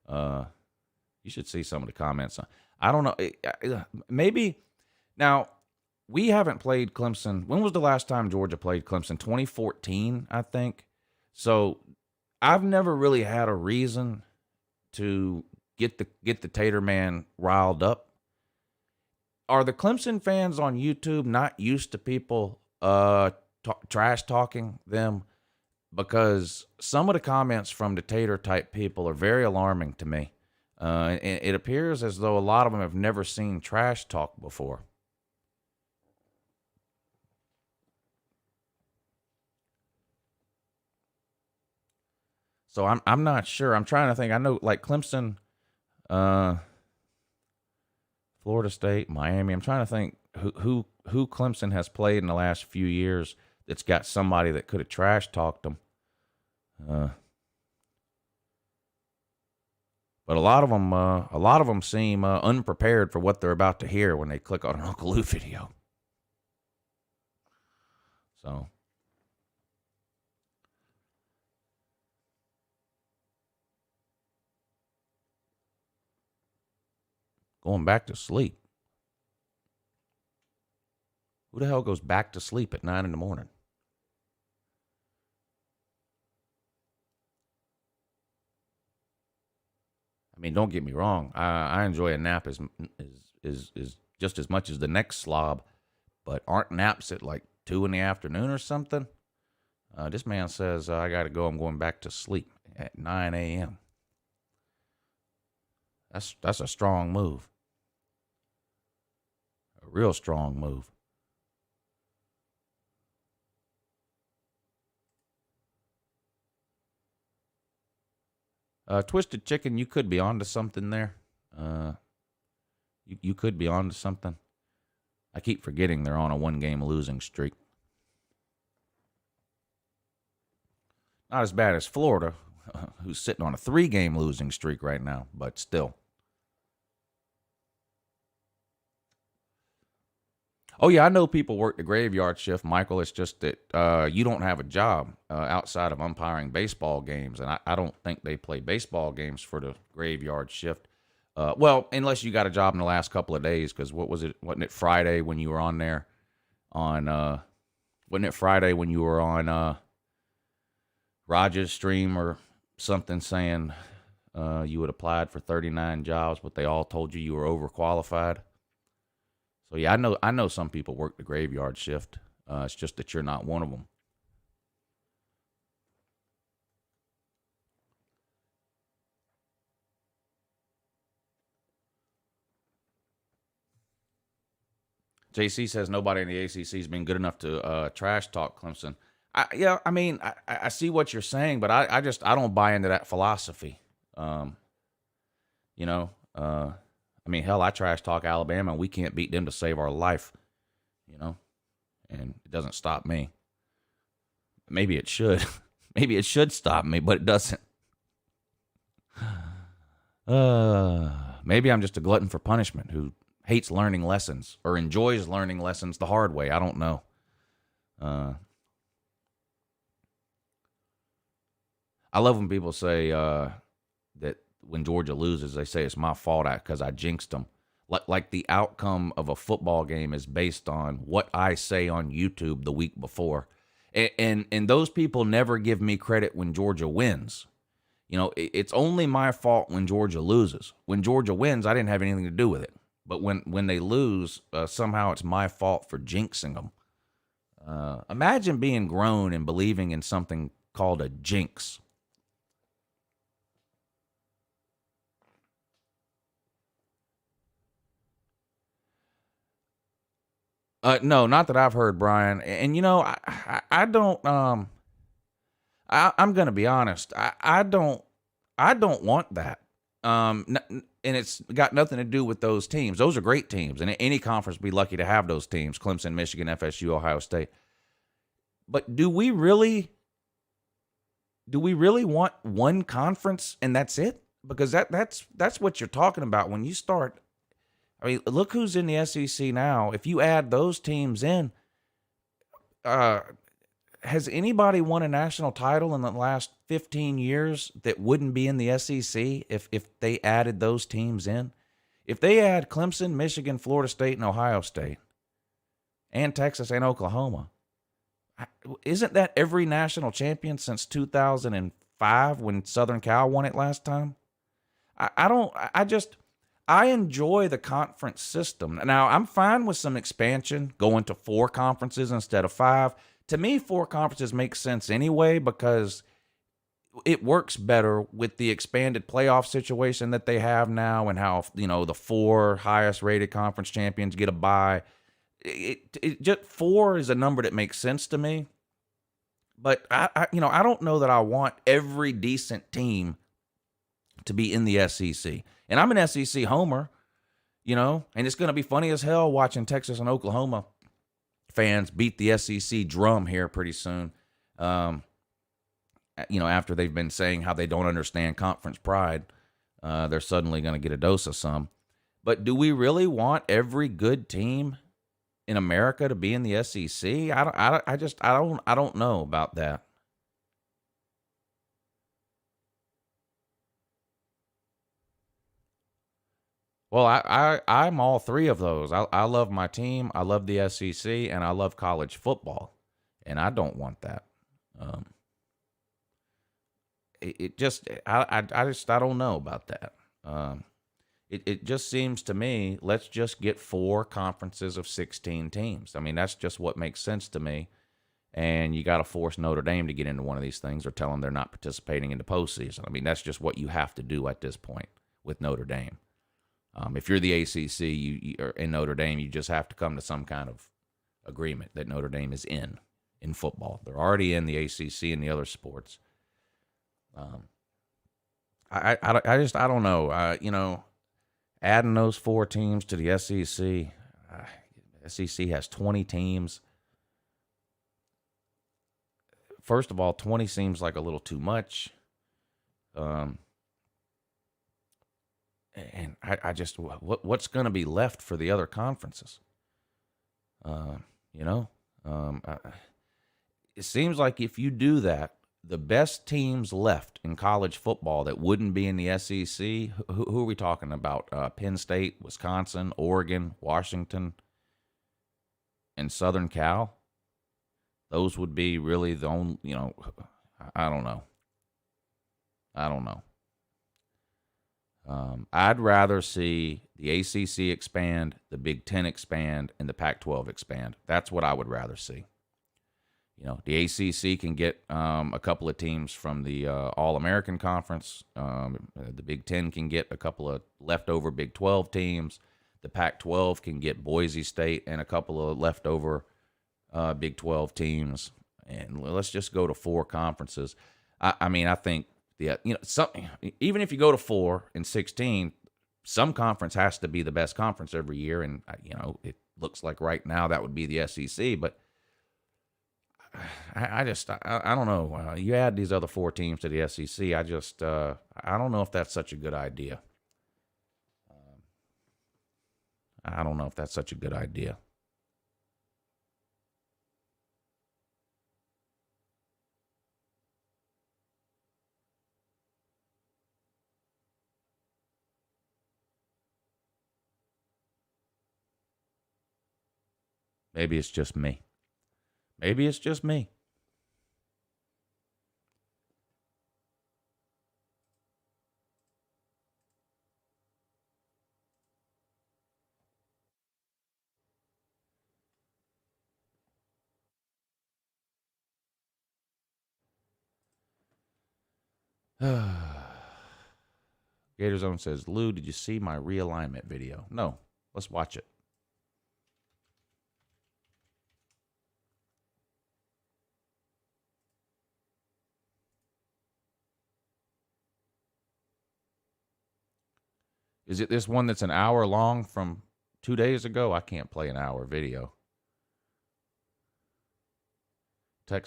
You should see some of the comments. I don't know. Maybe. Now, we haven't played Clemson. When was the last time Georgia played Clemson? 2014, I think. So, I've never really had a reason to get the TATER Man riled up. Are the Clemson fans on YouTube not used to people trash talking them? Because some of the comments from the TATER type people are very alarming to me. And it appears as though a lot of them have never seen trash talk before. So I'm not sure. I'm trying to think. I know like Clemson, Florida State, Miami. I'm trying to think who Clemson has played in the last few years that's got somebody that could have trash talked them. But a lot of them seem unprepared for what they're about to hear when they click on an UNCLELOU video. So. Going back to sleep. Who the hell goes back to sleep at 9 in the morning? I mean, don't get me wrong. I enjoy a nap as just as much as the next slob, but aren't naps at like 2 in the afternoon or something? This man says I got to go. I'm going back to sleep at 9 a.m. That's a strong move. A real strong move. Twisted Chicken, you could be onto something there. You could be onto something. I keep forgetting they're on a 1-game losing streak. Not as bad as Florida, who's sitting on a 3-game losing streak right now, but still. Oh, yeah, I know people work the graveyard shift, Michael. It's just that you don't have a job outside of umpiring baseball games, and I don't think they play baseball games for the graveyard shift. Well, unless you got a job in the last couple of days, because what was it? Wasn't it Friday when you were on there? Wasn't it Friday when you were on Rogers' stream or something saying you had applied for 39 jobs, but they all told you were overqualified? So, yeah, I know some people work the graveyard shift. It's just that you're not one of them. JC says nobody in the ACC has been good enough to trash talk Clemson. I see what you're saying, but I don't buy into that philosophy. Hell, I trash talk Alabama, and we can't beat them to save our life, and it doesn't stop me. Maybe it should. Maybe it should stop me, but it doesn't. Maybe I'm just a glutton for punishment who hates learning lessons or enjoys learning lessons the hard way. I don't know. I love when people say that when Georgia loses, they say it's my fault because I jinxed them. Like the outcome of a football game is based on what I say on YouTube the week before. And those people never give me credit when Georgia wins. It's only my fault when Georgia loses. When Georgia wins, I didn't have anything to do with it. But when they lose, somehow it's my fault for jinxing them. Imagine being grown and believing in something called a jinx. No, not that I've heard, Brian. And I don't. I'm gonna be honest. I don't want that. And it's got nothing to do with those teams. Those are great teams, and any conference would be lucky to have those teams: Clemson, Michigan, FSU, Ohio State. But do we really want one conference and that's it? Because that's what you're talking about when you start. I mean, look who's in the SEC now. If you add those teams in, has anybody won a national title in the last 15 years that wouldn't be in the SEC if they added those teams in? If they add Clemson, Michigan, Florida State, and Ohio State, and Texas and Oklahoma, isn't that every national champion since 2005 when Southern Cal won it last time? I enjoy the conference system. Now, I'm fine with some expansion, going to 4 conferences instead of 5. To me, 4 conferences make sense anyway because it works better with the expanded playoff situation that they have now and how, the 4 highest rated conference champions get a bye. It just 4 is a number that makes sense to me. But I don't know that I want every decent team to be in the SEC. And I'm an SEC homer, and it's going to be funny as hell watching Texas and Oklahoma fans beat the SEC drum here pretty soon. After they've been saying how they don't understand conference pride, they're suddenly going to get a dose of some. But do we really want every good team in America to be in the SEC? I don't know about that. Well, I'm all 3 of those. I love my team, I love the SEC, and I love college football, and I don't want that. I don't know about that. It just seems to me, let's just get 4 conferences of 16 teams. I mean, that's just what makes sense to me. And you got to force Notre Dame to get into one of these things or tell them they're not participating in the postseason. I mean, that's just what you have to do at this point. with Notre Dame. If you're the ACC you or in Notre Dame, you just have to come to some kind of agreement that Notre Dame is in football. They're already in the ACC and the other sports. I don't know. Adding those 4 teams to the SEC, SEC has 20 teams. First of all, 20 seems like a little too much. And I just, what's going to be left for the other conferences? It seems like if you do that, the best teams left in college football that wouldn't be in the SEC, who are we talking about? Penn State, Wisconsin, Oregon, Washington, and Southern Cal. Those would be really the only, I don't know. I'd rather see the ACC expand, the Big Ten expand, and the Pac-12 expand. That's what I would rather see. The ACC can get a couple of teams from the All-American Conference. The Big Ten can get a couple of leftover Big 12 teams. The Pac-12 can get Boise State and a couple of leftover Big 12 teams. And let's just go to 4 conferences. I think even if you go to 4 and 16, some conference has to be the best conference every year. And, it looks like right now that would be the SEC. But I don't know. You add these other 4 teams to the SEC. I don't know if that's such a good idea. I don't know if that's such a good idea. Maybe it's just me. Maybe it's just me. Gator Zone says, Lou, did you see my realignment video? No. Let's watch it. Is it this one that's an hour long from 2 days ago? I can't play an hour video.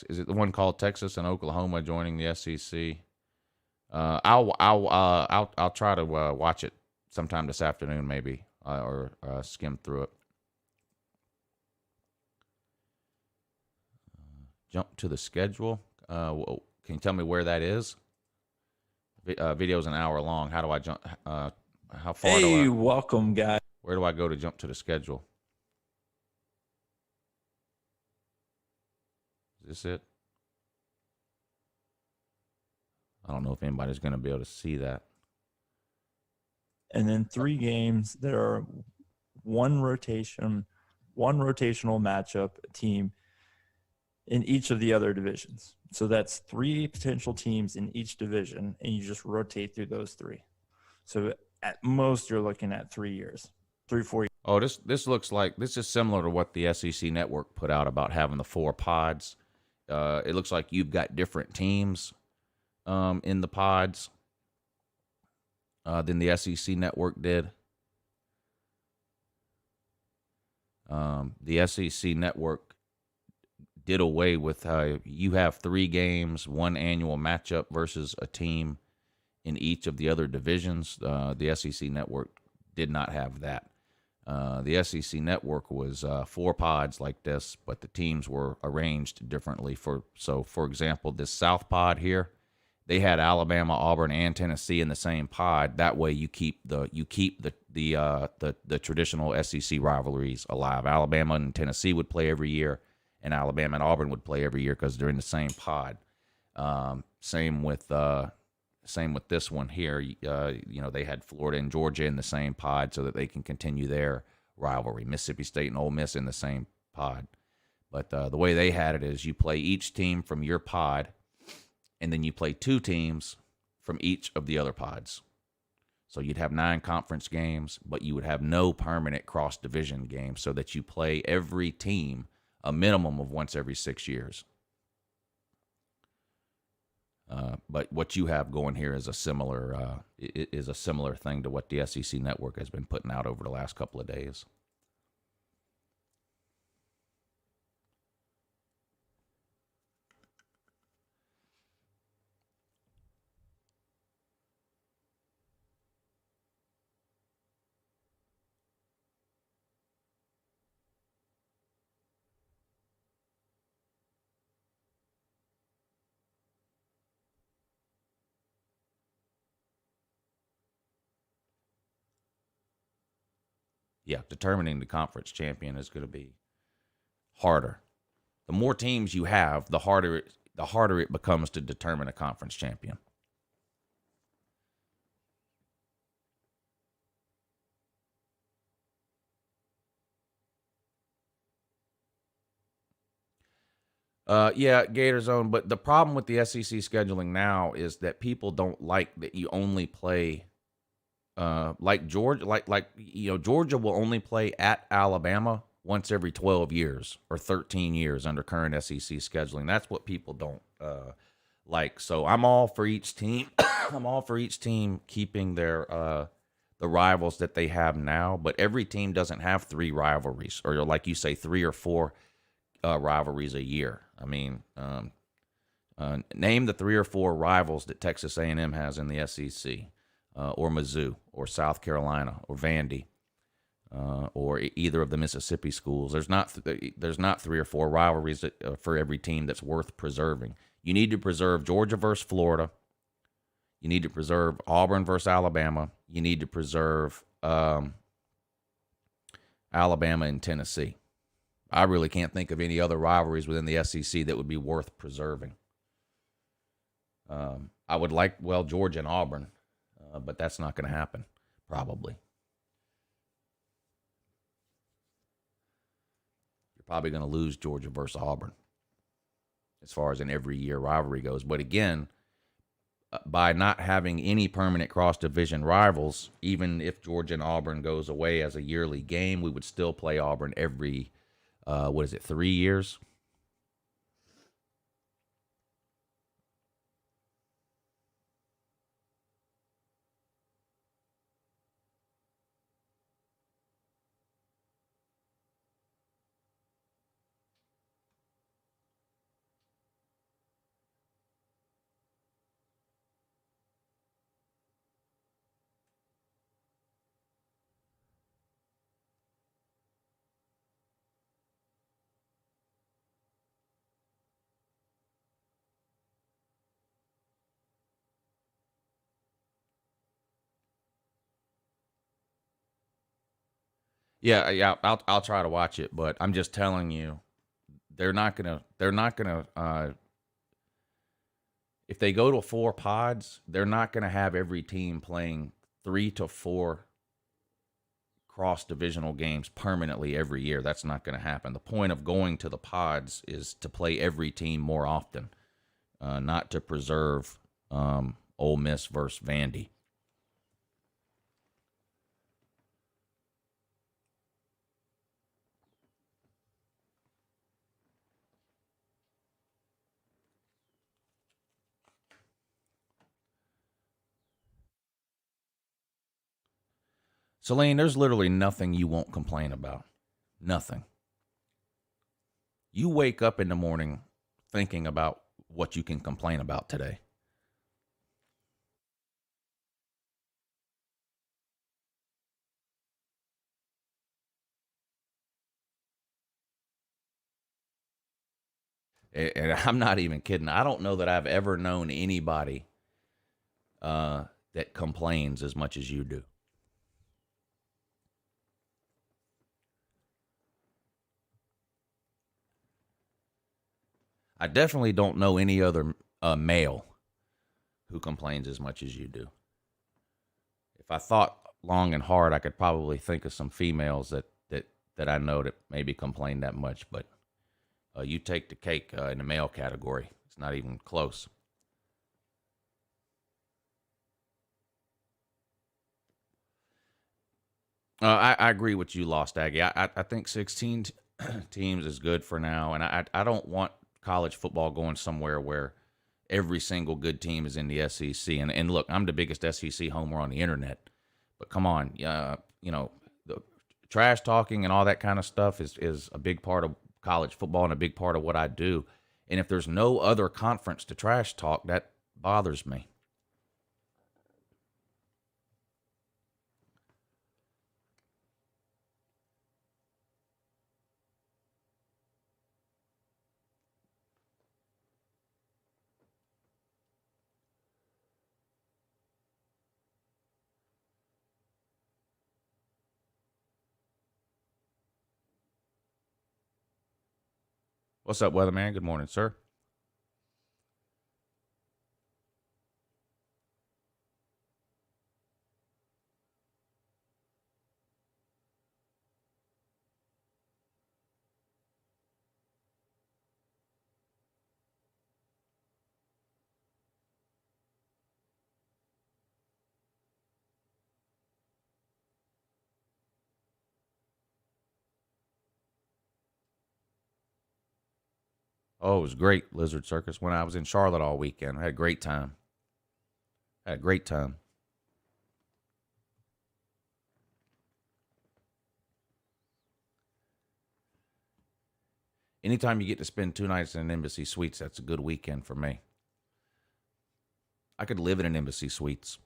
Is it the one called Texas and Oklahoma joining the SEC? I'll try to watch it sometime this afternoon, maybe, or skim through it. Jump to the schedule. Can you tell me where that is? Video's an hour long. How do I jump? How far? Hey, welcome, guys. Where do I go to jump to the schedule? Is this it? I don't know if anybody's going to be able to see that. And then 3 games. There are one rotational matchup team in each of the other divisions. So that's 3 potential teams in each division, and you just rotate through those 3. So at most, you're looking at 3 years, 3-4 years. Oh, this looks like this is similar to what the SEC Network put out about having the 4 pods. It looks like you've got different teams in the pods than the SEC Network did. The SEC Network did away with you have 3 games, 1 annual matchup versus a team in each of the other divisions. The SEC Network did not have that. The SEC Network was 4 pods like this, but the teams were arranged differently. For example, this South pod here, they had Alabama, Auburn, and Tennessee in the same pod. That way, you keep the traditional SEC rivalries alive. Alabama and Tennessee would play every year, and Alabama and Auburn would play every year because they're in the same pod. Same with this one here. They had Florida and Georgia in the same pod so that they can continue their rivalry. Mississippi State and Ole Miss in the same pod. But the way they had it is you play each team from your pod, and then you play 2 teams from each of the other pods. So you'd have 9 conference games, but you would have no permanent cross-division games, so that you play every team a minimum of once every 6 years. But what you have going here is a similar thing to what the SEC Network has been putting out over the last couple of days. Yeah, determining the conference champion is going to be harder. The more teams you have, the harder it becomes to determine a conference champion. Yeah, Gators own. But the problem with the SEC scheduling now is that people don't like that you only play. Like Georgia, Georgia will only play at Alabama once every 12 years or 13 years under current SEC scheduling. That's what people don't like. So I'm all for each team. I'm all for each team keeping their the rivals that they have now. But every team doesn't have 3 rivalries, or like you say, 3 or 4 rivalries a year. I mean, name the 3 or 4 rivals that Texas A&M has in the SEC. Or Mizzou, or South Carolina, or Vandy, or either of the Mississippi schools. There's not 3 or 4 rivalries for every team that's worth preserving. You need to preserve Georgia versus Florida. You need to preserve Auburn versus Alabama. You need to preserve Alabama and Tennessee. I really can't think of any other rivalries within the SEC that would be worth preserving. I would like, Georgia and Auburn. But that's not going to happen, probably. You're probably going to lose Georgia versus Auburn as far as an every year rivalry goes. But again, by not having any permanent cross-division rivals, even if Georgia and Auburn goes away as a yearly game, we would still play Auburn every, 3 years? Yeah, I'll try to watch it, but I'm just telling you, they're not gonna if they go to 4 pods, they're not gonna have every team playing 3 to 4 cross-divisional games permanently every year. That's not going to happen. The point of going to the pods is to play every team more often, not to preserve Ole Miss versus Vandy. Celine, there's literally nothing you won't complain about. Nothing. You wake up in the morning thinking about what you can complain about today. And I'm not even kidding. I don't know that I've ever known anybody that complains as much as you do. I definitely don't know any other male who complains as much as you do. If I thought long and hard, I could probably think of some females that I know that maybe complain that much, but you take the cake in the male category. It's not even close. I agree with you, Lost Aggie. I think 16 teams is good for now, and I don't want college football going somewhere where every single good team is in the SEC. And look, I'm the biggest SEC homer on the internet, but come on, the trash talking and all that kind of stuff is a big part of college football and a big part of what I do. And if there's no other conference to trash talk, that bothers me. What's up, weatherman? Good morning, sir. Oh, it was great, Lizard Circus. When I was in Charlotte all weekend, I had a great time. Had a great time. Anytime you get to spend 2 nights in an Embassy Suites, that's a good weekend for me. I could live in an Embassy Suites.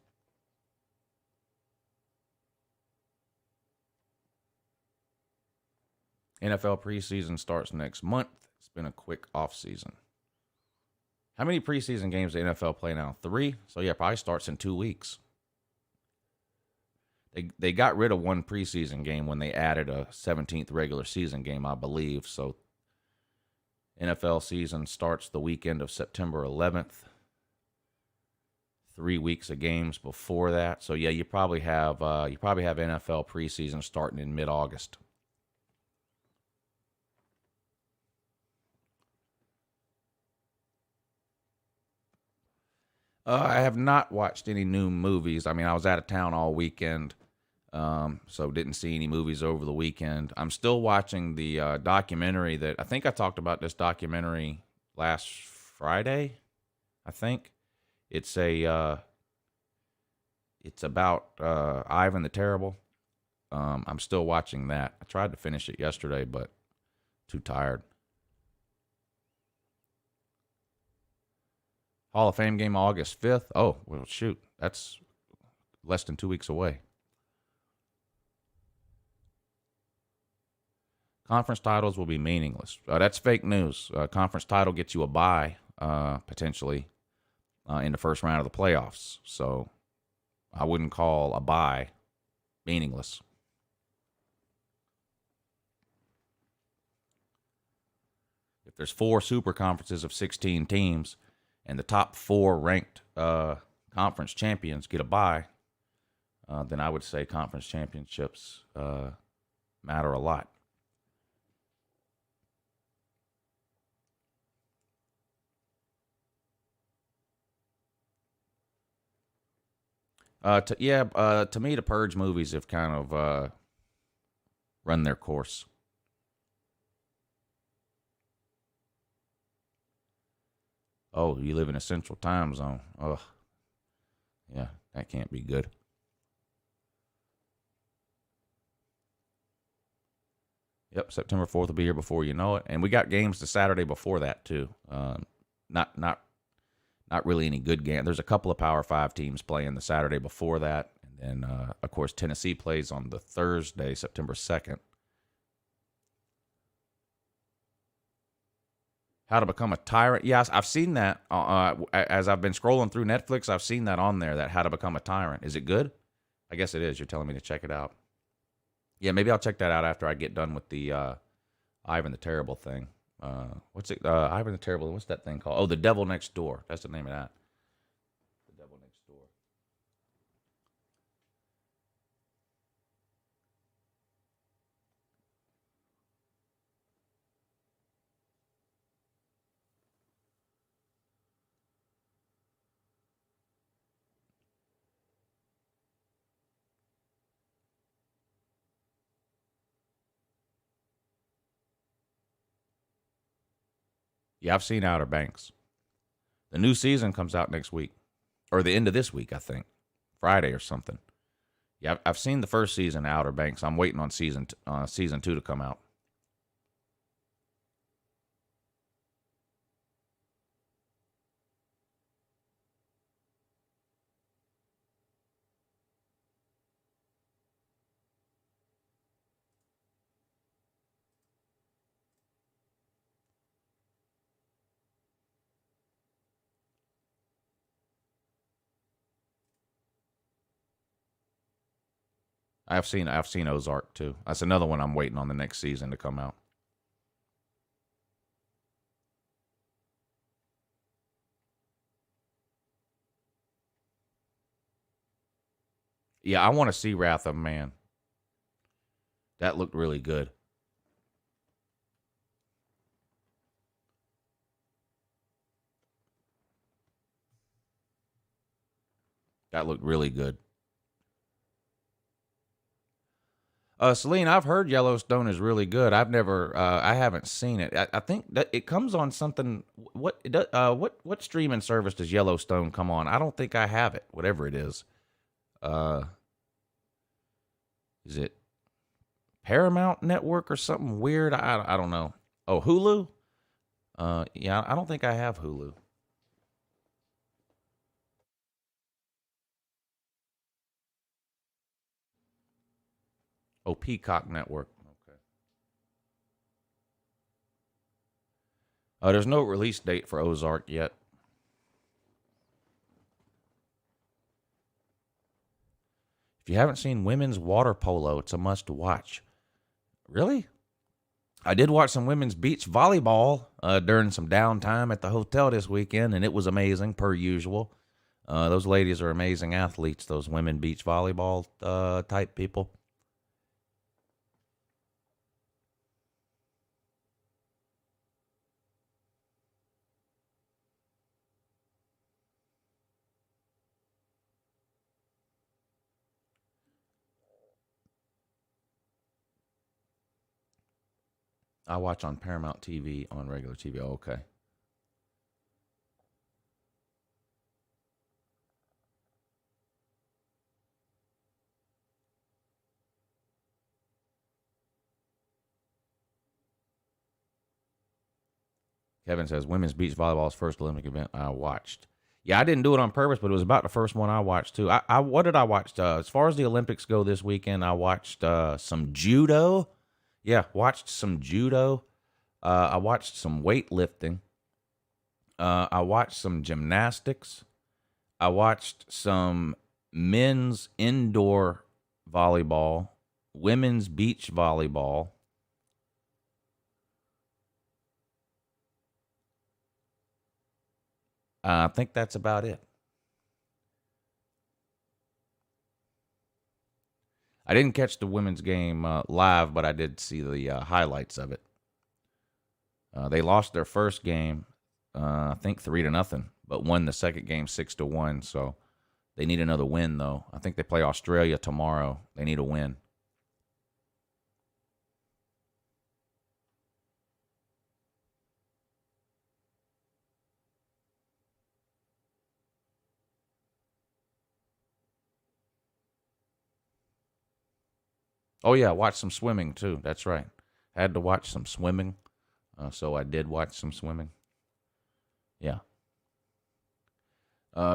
NFL preseason starts next month. It's been a quick off season. How many preseason games the NFL play now? 3? So yeah, probably starts in 2 weeks. They got rid of one preseason game when they added a 17th regular season game, I believe. So NFL season starts the weekend of September 11th. 3 weeks of games before that. So yeah, you probably have NFL preseason starting in mid-August. I have not watched any new movies. I mean, I was out of town all weekend, so didn't see any movies over the weekend. I'm still watching the documentary that I think I talked about this documentary last Friday. I think it's about Ivan the Terrible. I'm still watching that. I tried to finish it yesterday, but too tired. Hall of Fame game August 5th. Oh, well, shoot. That's less than 2 weeks away. Conference titles will be meaningless. That's fake news. Conference title gets you a bye, potentially, in the first round of the playoffs. So I wouldn't call a bye meaningless. If there's 4 super conferences of 16 teams, and the top 4 ranked conference champions get a bye, then I would say conference championships matter a lot. To me, the Purge movies have kind of run their course. Oh, you live in a central time zone. Ugh. Yeah, that can't be good. Yep, September 4th will be here before you know it. And we got games the Saturday before that, too. Not really any good game. There's a couple of Power 5 teams playing the Saturday before that. And then, of course, Tennessee plays on the Thursday, September 2nd. How to Become a Tyrant. Yes, I've seen that. As I've been scrolling through Netflix, I've seen that on there, that How to Become a Tyrant. Is it good? I guess it is. You're telling me to check it out. Yeah, maybe I'll check that out after I get done with the Ivan the Terrible thing. What's it? Ivan the Terrible, what's that thing called? Oh, The Devil Next Door. That's the name of that. The Devil Next Door. Yeah, I've seen Outer Banks. The new season comes out next week, or the end of this week, I think, Friday or something. Yeah, I've seen the first season of Outer Banks. I'm waiting on season 2 to come out. I've seen Ozark too. That's another one I'm waiting on the next season to come out. Yeah, I want to see Wrath of Man. That looked really good. That looked really good. Celine, I've heard Yellowstone is really good. I haven't seen it. I think that it comes on something. What streaming service does Yellowstone come on? I don't think I have it. Whatever it is. Is it Paramount Network or something weird? I don't know. Oh, Hulu? Yeah, I don't think I have Hulu. Oh, Peacock Network. Okay. There's no release date for Ozark yet. If you haven't seen women's water polo, it's a must watch. Really? I did watch some women's beach volleyball during some downtime at the hotel this weekend, and it was amazing, per usual. Those ladies are amazing athletes, those women beach volleyball type people. I watch on Paramount TV on regular TV. Oh, okay. Kevin says women's beach volleyball's first Olympic event I watched. Yeah, I didn't do it on purpose, but it was about the first one I watched too. What did I watch? As far as the Olympics go this weekend, I watched some judo. Yeah, watched some judo. I watched some weightlifting. I watched some gymnastics. I watched some men's indoor volleyball, women's beach volleyball. I think that's about it. I didn't catch the women's game live, but I did see the highlights of it. They lost their first game, I think 3-0, but won the second game 6-1. So they need another win, though. I think they play Australia tomorrow. They need a win. Oh, yeah, watch some swimming, too. That's right. Had to watch some swimming, so I did watch some swimming. Yeah.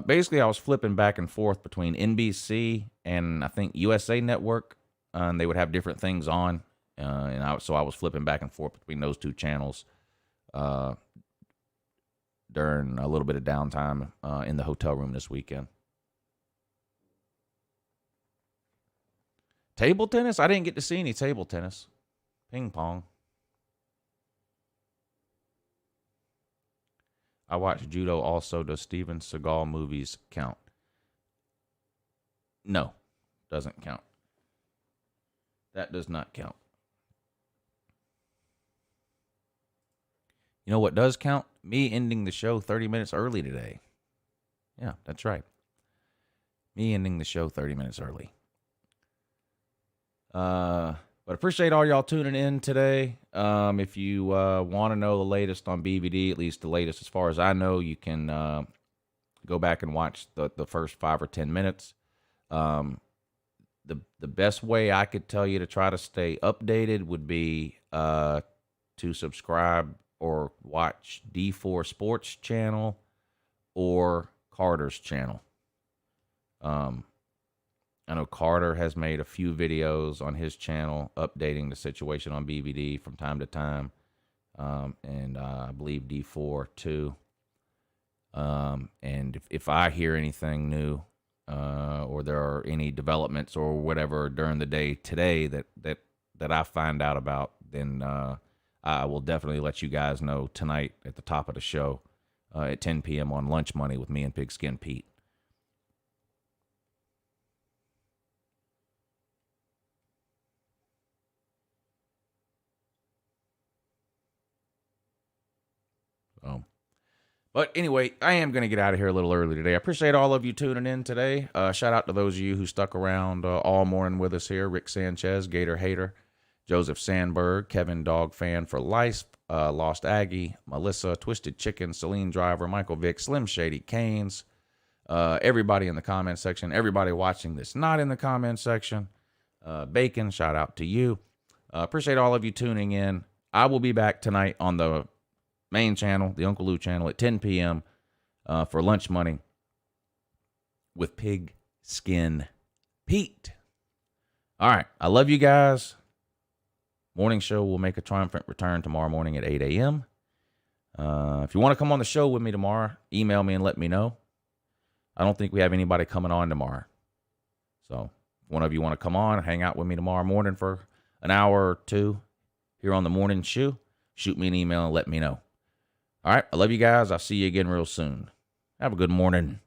Basically, I was flipping back and forth between NBC and I think USA Network, and they would have different things on, so I was flipping back and forth between those two channels during a little bit of downtime in the hotel room this weekend. Table tennis? I didn't get to see any table tennis. Ping pong. I watched judo also. Does Steven Seagal movies count? No, doesn't count. That does not count. You know what does count? Me ending the show 30 minutes early today. Yeah, that's right. Me ending the show 30 minutes early. But But appreciate all y'all tuning in today. If you want to know the latest on BBD, at least the latest as far as I know, you can go back and watch the first 5 or 10 minutes. The best way I could tell you to try to stay updated would be to subscribe or watch D4 Sports channel or Carter's channel. I know Carter has made a few videos on his channel updating the situation on BBD from time to time, and I believe D4 too. And if I hear anything new, or there are any developments or whatever during the day today that I find out about, then I will definitely let you guys know tonight at the top of the show at 10 p.m. on Lunch Money with me and Pigskin Pete. But anyway, I am going to get out of here a little early today. I appreciate all of you tuning in today. Shout out to those of you who stuck around all morning with us here. Rick Sanchez, Gator Hater, Joseph Sandberg, Kevin Dog Fan for Life, Lost Aggie, Melissa, Twisted Chicken, Celine Driver, Michael Vick, Slim Shady, Canes, everybody in the comment section, everybody watching this not in the comment section, Bacon, shout out to you. Appreciate all of you tuning in. I will be back tonight on the main channel, the Uncle Lou channel, at 10 p.m. For Lunch Money with Pigskin Pete. All right. I love you guys. Morning show will make a triumphant return tomorrow morning at 8 a.m. If you want to come on the show with me tomorrow, email me and let me know. I don't think we have anybody coming on tomorrow. So if one of you want to come on, hang out with me tomorrow morning for an hour or two here on the morning show, shoot me an email and let me know. All right. I love you guys. I'll see you again real soon. Have a good morning.